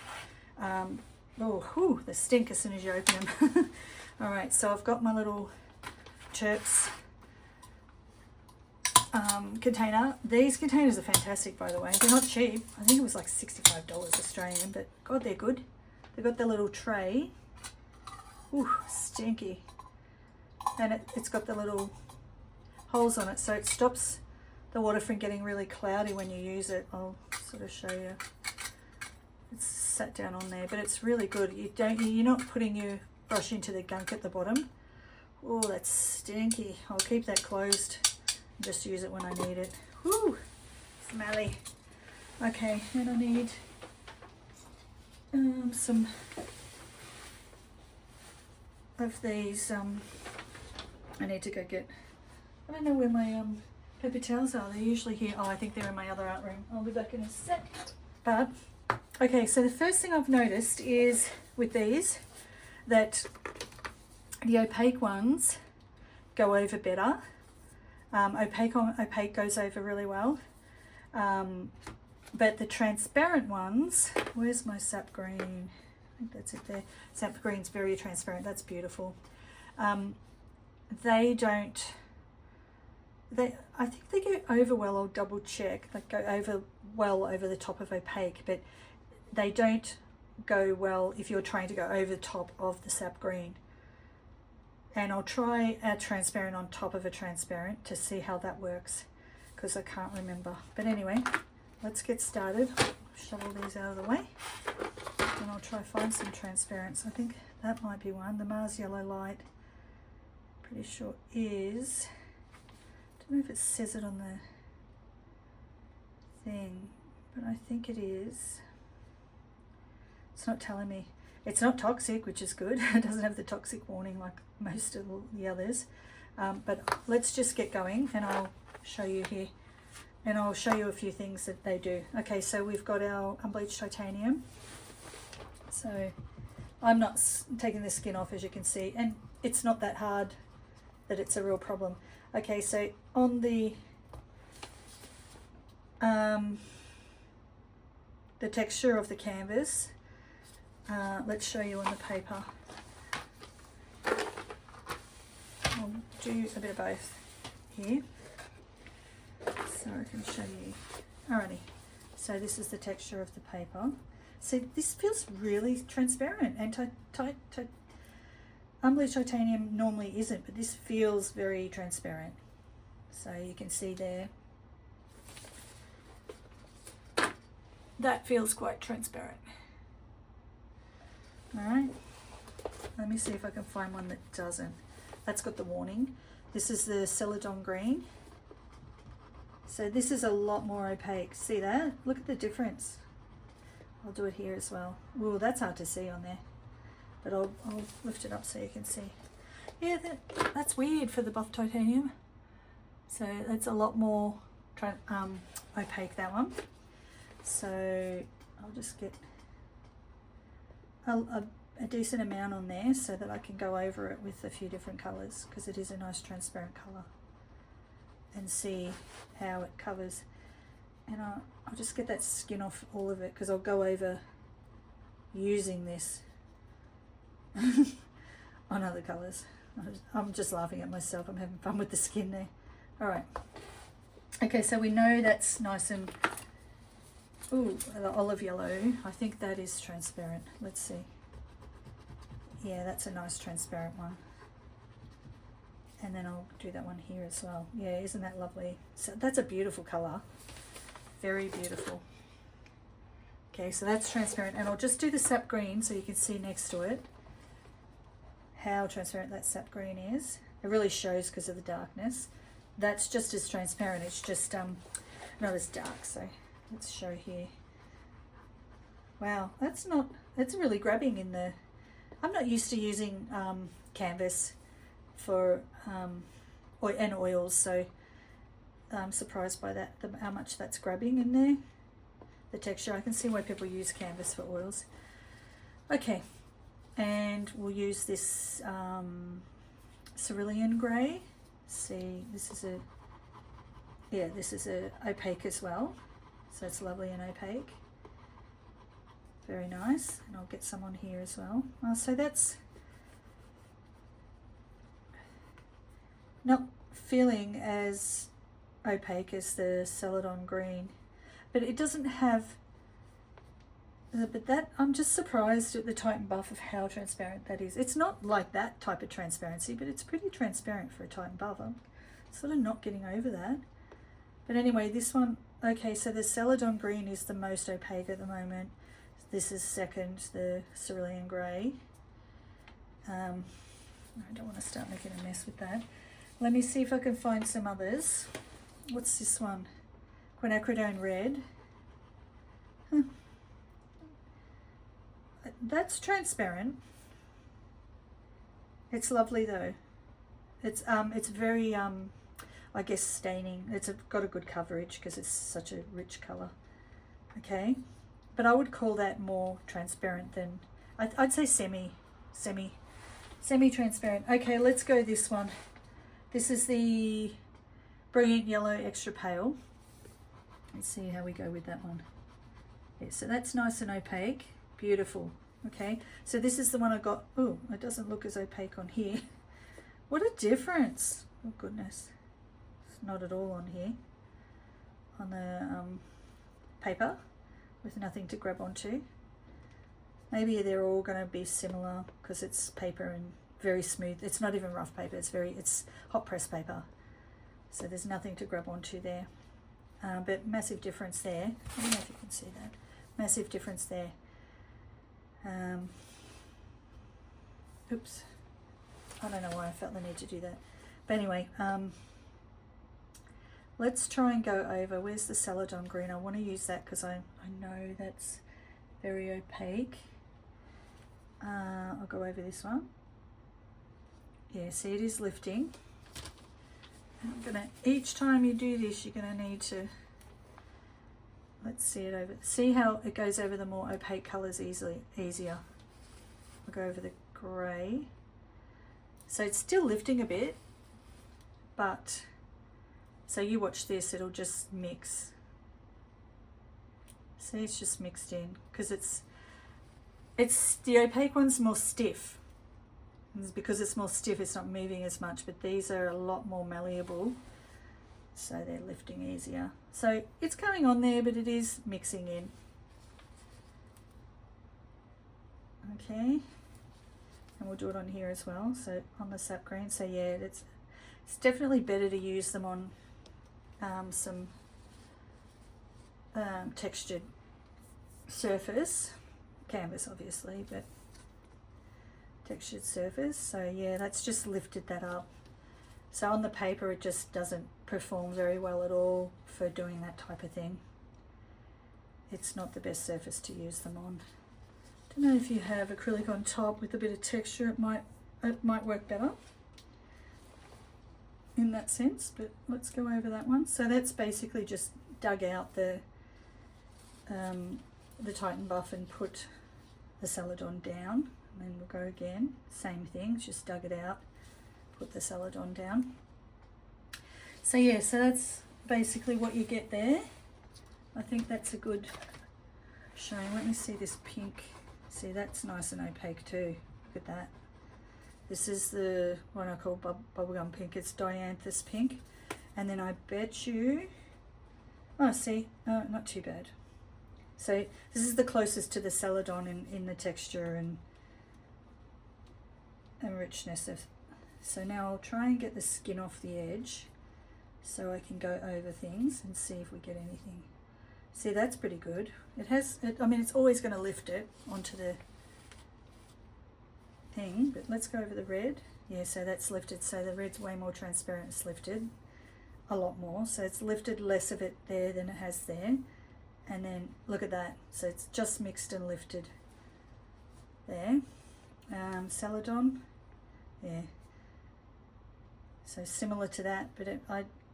Oh, they stink as soon as you open them. All right, so I've got my little Chirps container. These containers are fantastic, by the way. They're not cheap. I think it was like $65 Australian, but God, they're good. They've got the little tray. Ooh, stinky. And it's got the little holes on it, so it stops the water from getting really cloudy when you use it. I'll sort of show you. It's sat down on there, but it's really good. You're not putting your brush into the gunk at the bottom. Oh, that's stinky. I'll keep that closed and just use it when I need it. Whoo, smelly. Okay, and I need some of these. I need to go get, I don't know where my paper towels are. They're usually here. Oh, I think they're in my other art room. I'll be back in a sec. But, okay, so the first thing I've noticed is with these, that the opaque ones go over better. Opaque goes over really well. But the transparent ones, where's my sap green? I think that's it there. Sap green's very transparent. That's beautiful. They don't, I think they go over well. I'll double check. Like go over well over the top of opaque, but they don't go well if you're trying to go over the top of the sap green. And I'll try a transparent on top of a transparent to see how that works, because I can't remember. But anyway, let's get started. Shovel these out of the way, and I'll try find some transparents. I think that might be one. The Mars Yellow Light, pretty sure is, I don't know if it says it on the thing, but I think it is. It's not telling me. It's not toxic, which is good. It doesn't have the toxic warning like most of the others. But let's just get going, and I'll show you here. And I'll show you a few things that they do. Okay, so we've got our unbleached titanium. So I'm not taking the skin off, as you can see. And it's not that hard that it's a real problem. Okay, so on the texture of the canvas, let's show you on the paper. I'll do a bit of both here. so I can show you. Alrighty, so this is the texture of the paper. See, this feels really transparent, and unbleached titanium normally isn't, but this feels very transparent. So you can see there, that feels quite transparent. Alright, let me see if I can find one that doesn't. That's got the warning. This is the Celadon Green. So this is a lot more opaque. See that? Look at the difference. I'll do it here as well. Ooh, that's hard to see on there, but I'll lift it up so you can see. Yeah, that's weird for the buff titanium. So that's a lot more opaque, that one. So I'll just get a decent amount on there so that I can go over it with a few different colours, because it is a nice transparent colour, and see how it covers. And I'll just get that skin off all of it, because I'll go over using this on other colours. I'm just laughing at myself. I'm having fun with the skin there. Alright. Okay, so we know that's nice and... Ooh, the olive yellow. I think that is transparent. Let's see. Yeah, that's a nice transparent one. And then I'll do that one here as well. Yeah, isn't that lovely? So that's a beautiful colour. Very beautiful. Okay, so that's transparent, and I'll just do the sap green so you can see next to it how transparent that sap green is. It really shows because of the darkness. That's just as transparent, it's just not as dark. So let's show here. Wow, that's really grabbing in the... I'm not used to using canvas for and oils, so I'm surprised by that, how much that's grabbing in there, the texture. I can see why people use canvas for oils. Okay, and we'll use this cerulean grey. See, this is a opaque as well, so it's lovely and opaque. Very nice, and I'll get some on here as well. So that's not feeling as opaque as the Celadon Green, but it doesn't have, but that, I'm just surprised at the Titan Buff of how transparent that is. It's not like that type of transparency, but it's pretty transparent for a Titan Buff. I'm sort of not getting over that. But anyway, this one, okay, so the Celadon Green is the most opaque at the moment. This is second, the Cerulean Grey. I don't want to start making a mess with that. Let me see if I can find some others. What's this one? Quinacridone Red. That's transparent. It's lovely though. It's very I guess staining. It's got a good coverage because it's such a rich colour. Okay, but I would call that more transparent than, I'd say semi-transparent. Okay, let's go this one. This is the Brilliant Yellow Extra Pale. Let's see how we go with that one. Yeah, so that's nice and opaque. Beautiful. Okay, so this is the one I got. Oh, it doesn't look as opaque on here. What a difference. Oh goodness. It's not at all on here. On the paper with nothing to grab onto. Maybe they're all going to be similar because it's paper and very smooth. It's not even rough paper. It's hot press paper. So there's nothing to grab onto there. But massive difference there. I don't know if you can see that. Massive difference there. Oops. I don't know why I felt the need to do that. But anyway, let's try and go over. Where's the Celadon Green? I want to use that because I know that's very opaque. I'll go over this one. Yeah, see, it is lifting. I'm gonna, each time you do this, you're gonna need to, let's see it over. See how it goes over the more opaque colours easier. I'll go over the grey. So it's still lifting a bit, but, so you watch this, it'll just mix. See, it's just mixed in, because it's the opaque one's more stiff. It's because it's more stiff, it's not moving as much, but these are a lot more malleable so they're lifting easier. So it's going on there, but it is mixing in. Okay, and we'll do it on here as well, so on the sap green. So yeah, it's definitely better to use them on some textured surface, canvas obviously, but textured surface. So yeah, that's just lifted that up. So on the paper it just doesn't perform very well at all for doing that type of thing. It's not the best surface to use them on. Don't know if you have acrylic on top with a bit of texture, it might work better in that sense, but let's go over that one. So that's basically just dug out the Titan buff and put the Celadon down, and then we'll go again, same thing, just dug it out, put the Celadon down. So yeah, so that's basically what you get there. I think that's a good showing. Let me see this pink. See, that's nice and opaque too. Look at that. This is the one I call bubblegum pink. It's dianthus pink. And then I bet you, oh, see, not too bad. So this is the closest to the Celadon in the texture and richness of. So now I'll try and get the skin off the edge so I can go over things and see if we get anything. See, that's pretty good. It has, I mean, it's always going to lift it onto the thing, but let's go over the red. Yeah, so that's lifted. So the red's way more transparent. It's lifted a lot more. So it's lifted less of it there than it has there. And then look at that. So it's just mixed and lifted there. Celadon, yeah. So similar to that, but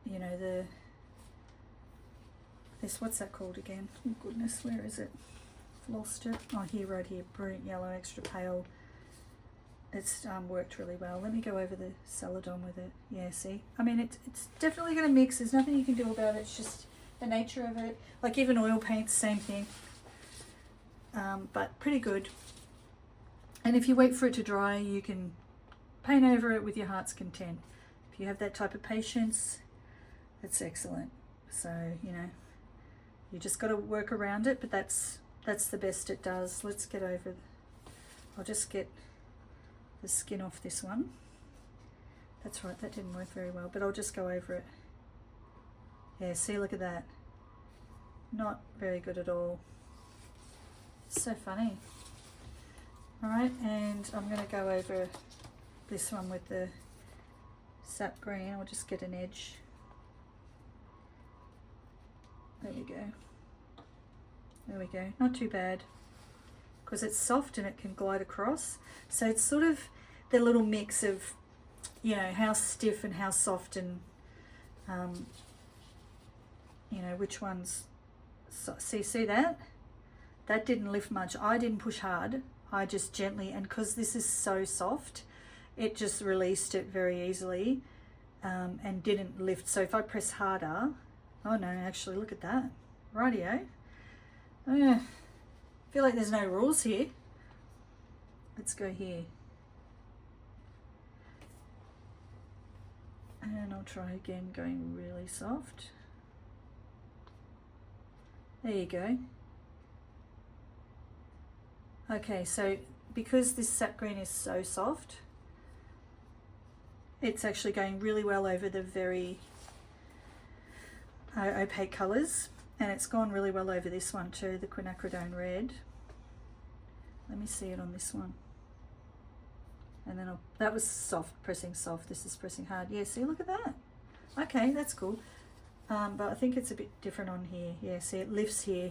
you know, what's that called again? Oh goodness, where is it? I've lost it. Oh, here, right here, brilliant yellow, extra pale. It's worked really well. Let me go over the Celadon with it. Yeah, see? I mean, it's definitely going to mix. There's nothing you can do about it. It's just the nature of it. Like even oil paints, same thing. But pretty good. And if you wait for it to dry, you can paint over it with your heart's content. If you have that type of patience, it's excellent. So, you know, you just got to work around it, but that's the best it does. Let's get over. I'll just get the skin off this one. That's right, that didn't work very well, but I'll just go over it. Yeah, see, look at that. Not very good at all. So funny. All right, and I'm going to go over this one with the sap green. I'll just get an edge. There we go. There we go. Not too bad, because it's soft and it can glide across. So it's sort of the little mix of, you know, how stiff and how soft, and you know, which ones. So, see that? That didn't lift much. I didn't push hard. I just gently, and because this is so soft, it just released it very easily and didn't lift. So if I press harder, oh no, actually look at that. Rightio. I feel like there's no rules here. Let's go here. And I'll try again, going really soft. There you go. Okay, so because this sap green is so soft, it's actually going really well over the very opaque colours, and it's gone really well over this one too, the quinacridone red. Let me see it on this one. And then that was soft, pressing soft, this is pressing hard. Yeah, see, look at that. Okay, that's cool. But I think it's a bit different on here. Yeah, see, it lifts here.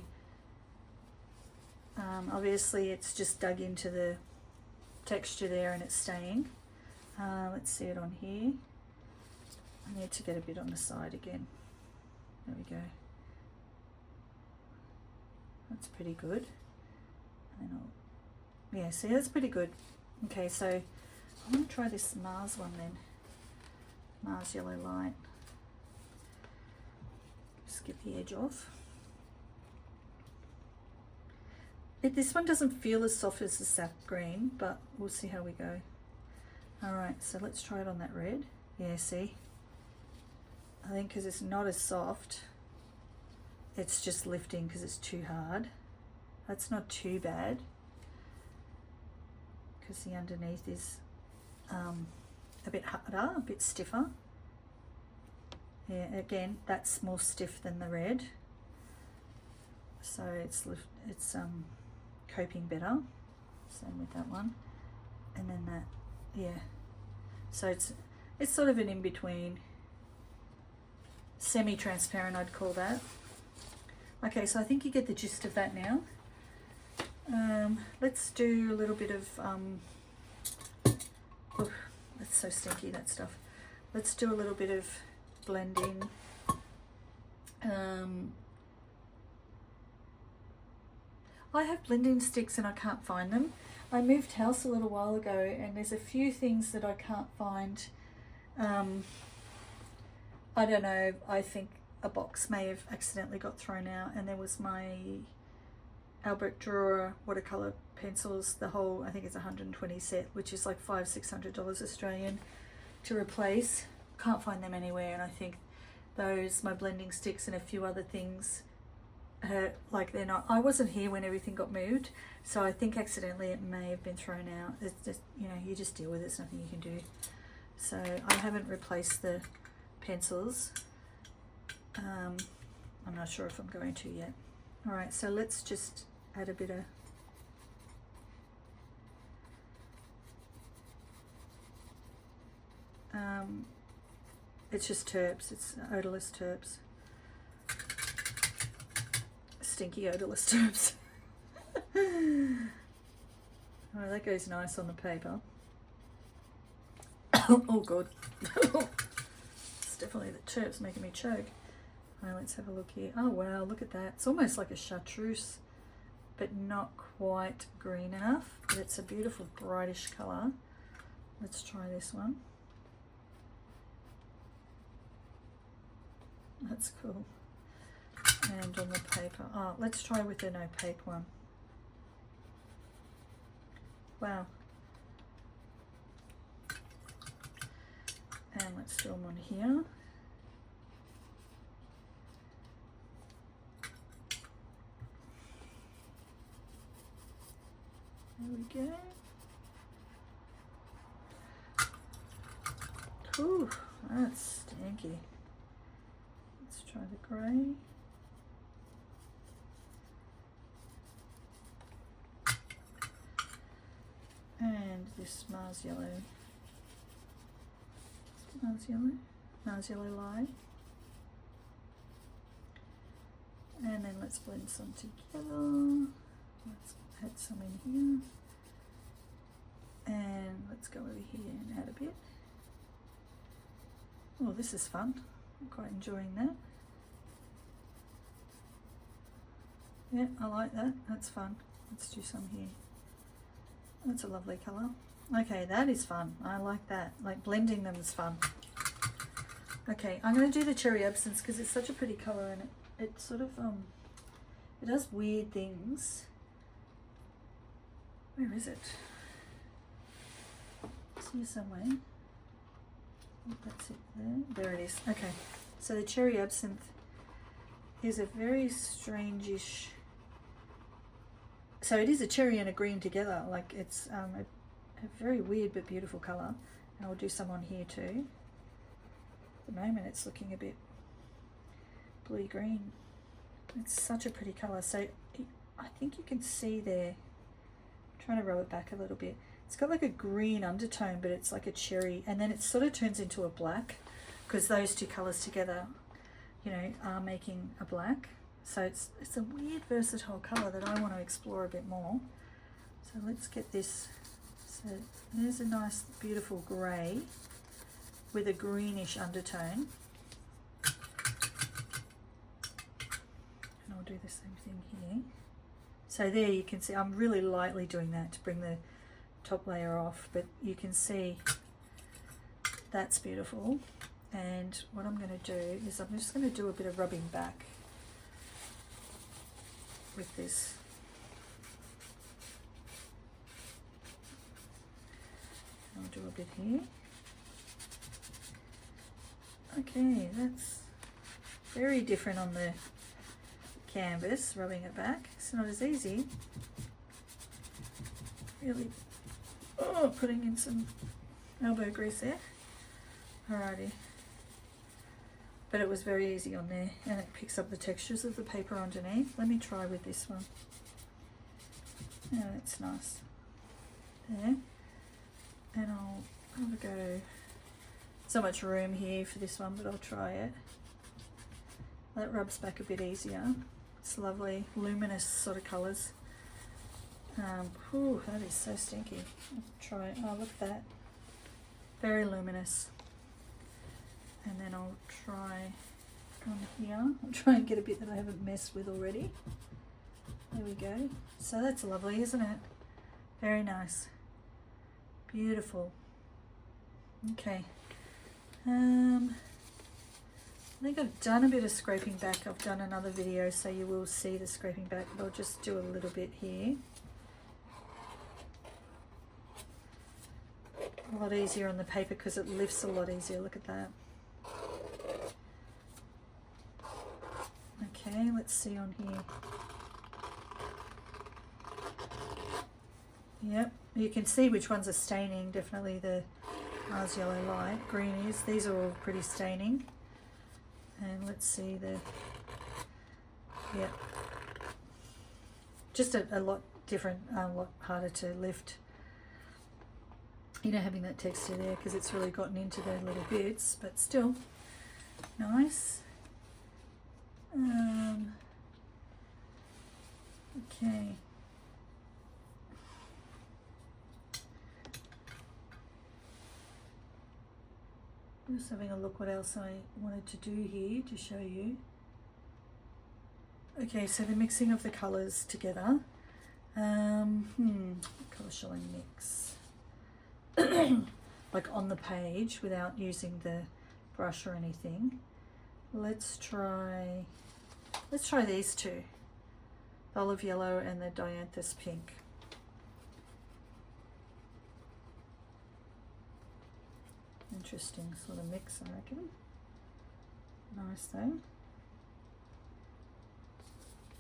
Obviously it's just dug into the texture there and it's staying. Let's see it on here. I need to get a bit on the side again. There we go. That's pretty good. And yeah, see, that's pretty good. Okay, so I'm going to try this Mars one then. Mars Yellow Light. Just get the edge off. This one doesn't feel as soft as the sap green, but we'll see how we go. Alright, so let's try it on that red. Yeah, see? I think because it's not as soft, it's just lifting because it's too hard. That's not too bad because the underneath is a bit harder, a bit stiffer. Yeah, again, that's more stiff than the red, so it's coping better. Same with that one, and then that, yeah. So it's sort of an in between, semi-transparent, I'd call that. Okay, so I think you get the gist of that now. Let's do a little bit of, oh, that's so stinky, that stuff. Let's do a little bit of blending. I have blending sticks and I can't find them. I moved house a little while ago and there's a few things that I can't find. I don't know, I think a box may have accidentally got thrown out, and there was my Albert Drawer watercolor pencils, the whole, I think it's 120 set, which is like $500-600 Australian to replace. Can't find them anywhere, and I think those, my blending sticks and a few other things, like they're not, I wasn't here when everything got moved, so I think accidentally it may have been thrown out. It's just, you know, you just deal with it, there's nothing you can do. So I haven't replaced the pencils. I'm not sure if I'm going to yet. All right, so let's just add a bit of it's just terps, it's odorless terps, stinky odorless terps. Oh, that goes nice on the paper. Oh god. It's definitely the terps making me choke. All right, let's have a look here. Oh wow, look at that. It's almost like a chartreuse, but not quite green enough, but it's a beautiful brightish color. Let's try this one. That's cool. And on the paper, oh, let's try with an opaque one. Wow. And let's do them on here. There we go. Ooh, that's stinky. Let's try the grey. And this Mars yellow. Mars yellow lye. And then let's blend some together. Let's add some in here. And let's go over here and add a bit. Oh, this is fun. I'm quite enjoying that. Yeah, I like that. That's fun. Let's do some here. That's a lovely colour. Okay, that is fun. I like that. Like blending them is fun. Okay, I'm going to do the cherry absinthe because it's such a pretty colour, and it sort of it does weird things. Where is it? It's here somewhere. Oh, that's it there. There it is. Okay, so the cherry absinthe is a very strange-ish. So it is a cherry and a green together. Like it's a very weird but beautiful colour. And I'll do some on here too. At the moment it's looking a bit bluey green. It's such a pretty colour. So I think you can see there, I'm trying to rub it back a little bit. It's got like a green undertone, but it's like a cherry, and then it sort of turns into a black because those two colours together, you know, are making a black. So it's a weird versatile colour that I want to explore a bit more. So let's get this. So there's a nice beautiful grey with a greenish undertone. And I'll do the same thing here. So there you can see I'm really lightly doing that to bring the top layer off, but you can see that's beautiful. And what I'm going to do is I'm just going to do a bit of rubbing back with this. I'll do a bit here. Okay, that's very different on the canvas, rubbing it back. It's not as easy. Really, oh, putting in some elbow grease there. Alrighty. But it was very easy on there, and it picks up the textures of the paper underneath. Let me try with this one. Yeah, that's nice. There. And I'll have a go. So much room here for this one, but I'll try it. That rubs back a bit easier. It's lovely, luminous sort of colours. Whew, that is so stinky. I'll try it. Oh, look at that. Very luminous. And then I'll try on here. I'll try and get a bit that I haven't messed with already. There we go. So that's lovely, isn't it? Very nice. Beautiful. Okay. I think I've done a bit of scraping back. I've done another video, so you will see the scraping back, but I'll just do a little bit here. A lot easier on the paper because it lifts a lot easier. Look at that. Okay, let's see on here. Yep, you can see which ones are staining. Definitely the Mars Yellow Light. Green is. These are all pretty staining. And let's see the, yeah, just a lot different, a lot harder to lift. You know, having that texture there because it's really gotten into the little bits, but still nice. Okay. Just having a look what else I wanted to do here to show you. Okay, so the mixing of the colours together. Colour shall I mix? Like on the page without using the brush or anything. Let's try these two. The olive yellow and the dianthus pink. Interesting sort of mix, I reckon. Nice though.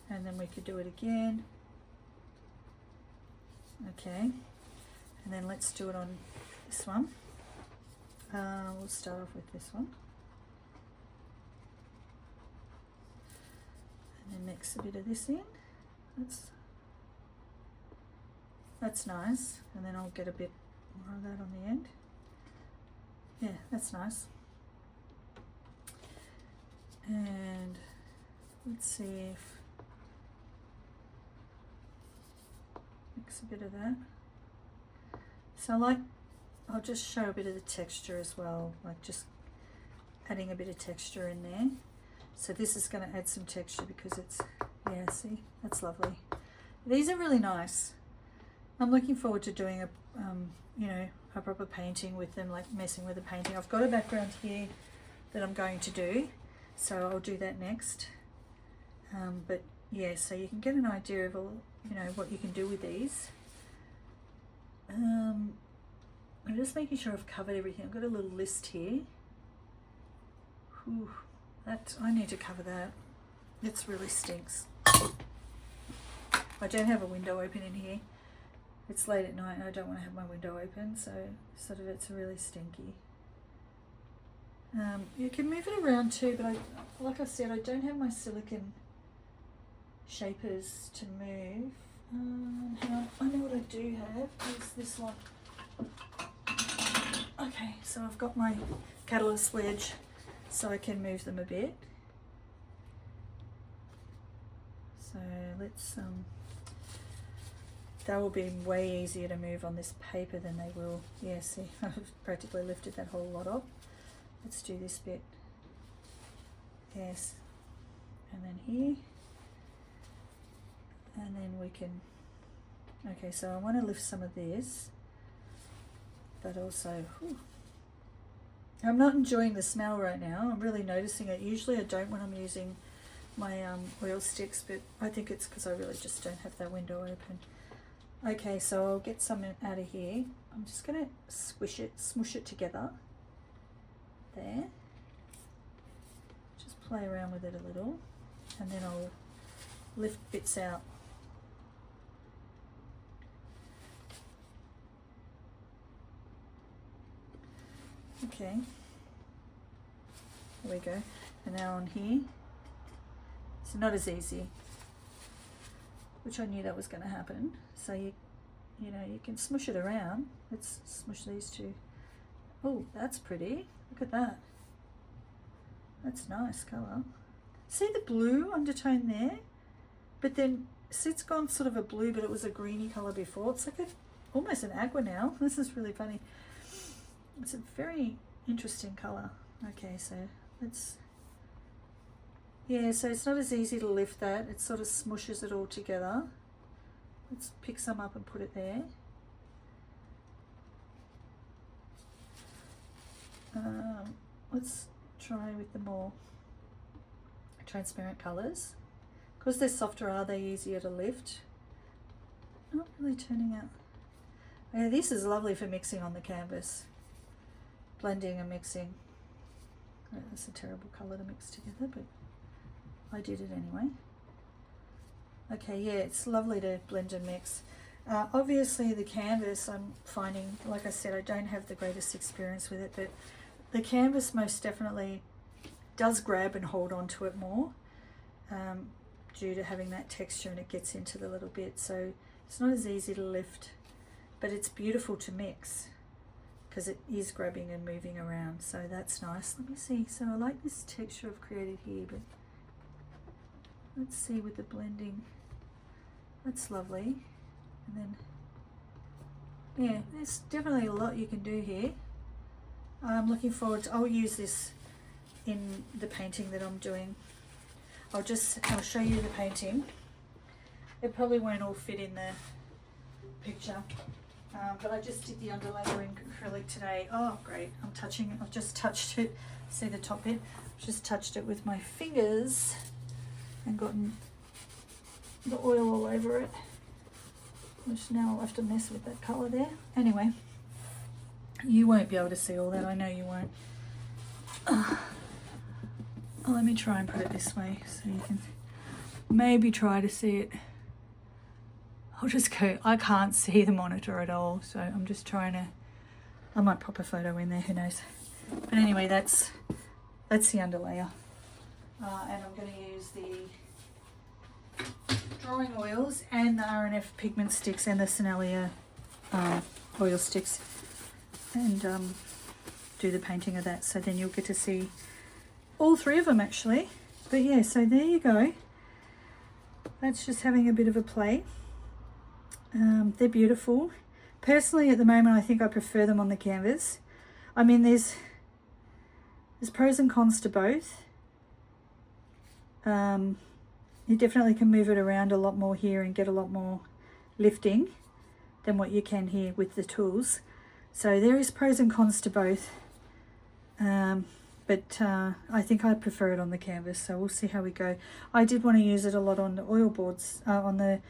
And then we could do it again. Okay. And then let's do it on this one. We'll start off with this one. And then mix a bit of this in. That's nice. And then I'll get a bit more of that on the end. Yeah, that's nice. And let's see if mix a bit of that. So I'll just show a bit of the texture as well, like just adding a bit of texture in there. So this is going to add some texture because it's, yeah, see, that's lovely. These are really nice. I'm looking forward to doing a, you know, a proper painting with them, like messing with the painting. I've got a background here that I'm going to do, so I'll do that next. But yeah, so you can get an idea of all, you know, what you can do with these. I'm just making sure I've covered everything. I've got a little list here. Whew, that I need to cover that. It really stinks. I don't have a window open in here. It's late at night and I don't want to have my window open, so sort of it's really stinky. You can move it around too, but like I said, I don't have my silicone shapers to move. Hang on, I know what I do have, is this one. Okay, so I've got my catalyst wedge, so I can move them a bit. So let's, they will be way easier to move on this paper than they will. Yeah, see, I've practically lifted that whole lot up. Let's do this bit. Yes, and then here. And then we can, okay, so I want to lift some of this, but also, whew, I'm not enjoying the smell right now. I'm really noticing it. Usually I don't when I'm using my oil sticks, but I think it's because I really just don't have that window open. Okay, so I'll get some out of here. I'm just going to smush it together. There. play around with it a little, and then I'll lift bits out. Okay, there we go. And now on here, it's not as easy, which I knew that was going to happen. So you know, you can smush it around. Let's smush these two. Oh, that's pretty. Look at that. That's nice colour. See the blue undertone there? But then, see, it's gone sort of a blue, but it was a greeny colour before. It's like almost an aqua now. This is really funny. It's a very interesting colour. Okay, so let's... Yeah, so it's not as easy to lift that. It sort of smushes it all together. Let's pick some up and put it there. Let's try with the more transparent colours. Because they're softer, are they easier to lift? Not really turning out. Yeah, this is lovely for mixing on the canvas. Blending and mixing. Oh, that's a terrible colour to mix together, but I did it anyway. Okay, yeah, it's lovely to blend and mix. Obviously the canvas, I'm finding, like I said, I don't have the greatest experience with it, but the canvas most definitely does grab and hold on to it more due to having that texture, and it gets into the little bit. So it's not as easy to lift, but it's beautiful to mix because it is grabbing and moving around. So that's nice. Let me see. So I like this texture I've created here, but let's see with the blending. That's lovely. And then, yeah, there's definitely a lot you can do here. I'm looking forward to, I'll use this in the painting that I'm doing. I'll show you the painting. It probably won't all fit in the picture, but I just did the underlayer in acrylic today. Oh great, I've just touched it. See the top bit? I've just touched it with my fingers and gotten the oil all over it, which now I'll have to mess with that colour there. Anyway, you won't be able to see all that, I know you won't. Let me try and put it this way so you can maybe try to see it. I'll just go, I can't see the monitor at all, so I'm just trying to, I might pop a photo in there, who knows. But anyway, that's the underlayer. And I'm going to use the drawing oils and the R&F pigment sticks and the Sinalia oil sticks, and do the painting of that. So then you'll get to see all three of them actually. But yeah, so there you go. That's just having a bit of a play. They're beautiful. Personally, at the moment, I think I prefer them on the canvas. I mean, there's pros and cons to both. You definitely can move it around a lot more here and get a lot more lifting than what you can here with the tools. So there is pros and cons to both. But I think I prefer it on the canvas, so we'll see how we go. I did want to use it a lot on the oil boards, on the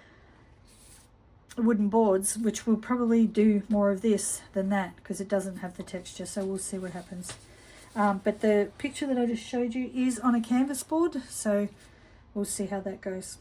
wooden boards, which will probably do more of this than that because it doesn't have the texture, so we'll see what happens. But the picture that I just showed you is on a canvas board, so we'll see how that goes.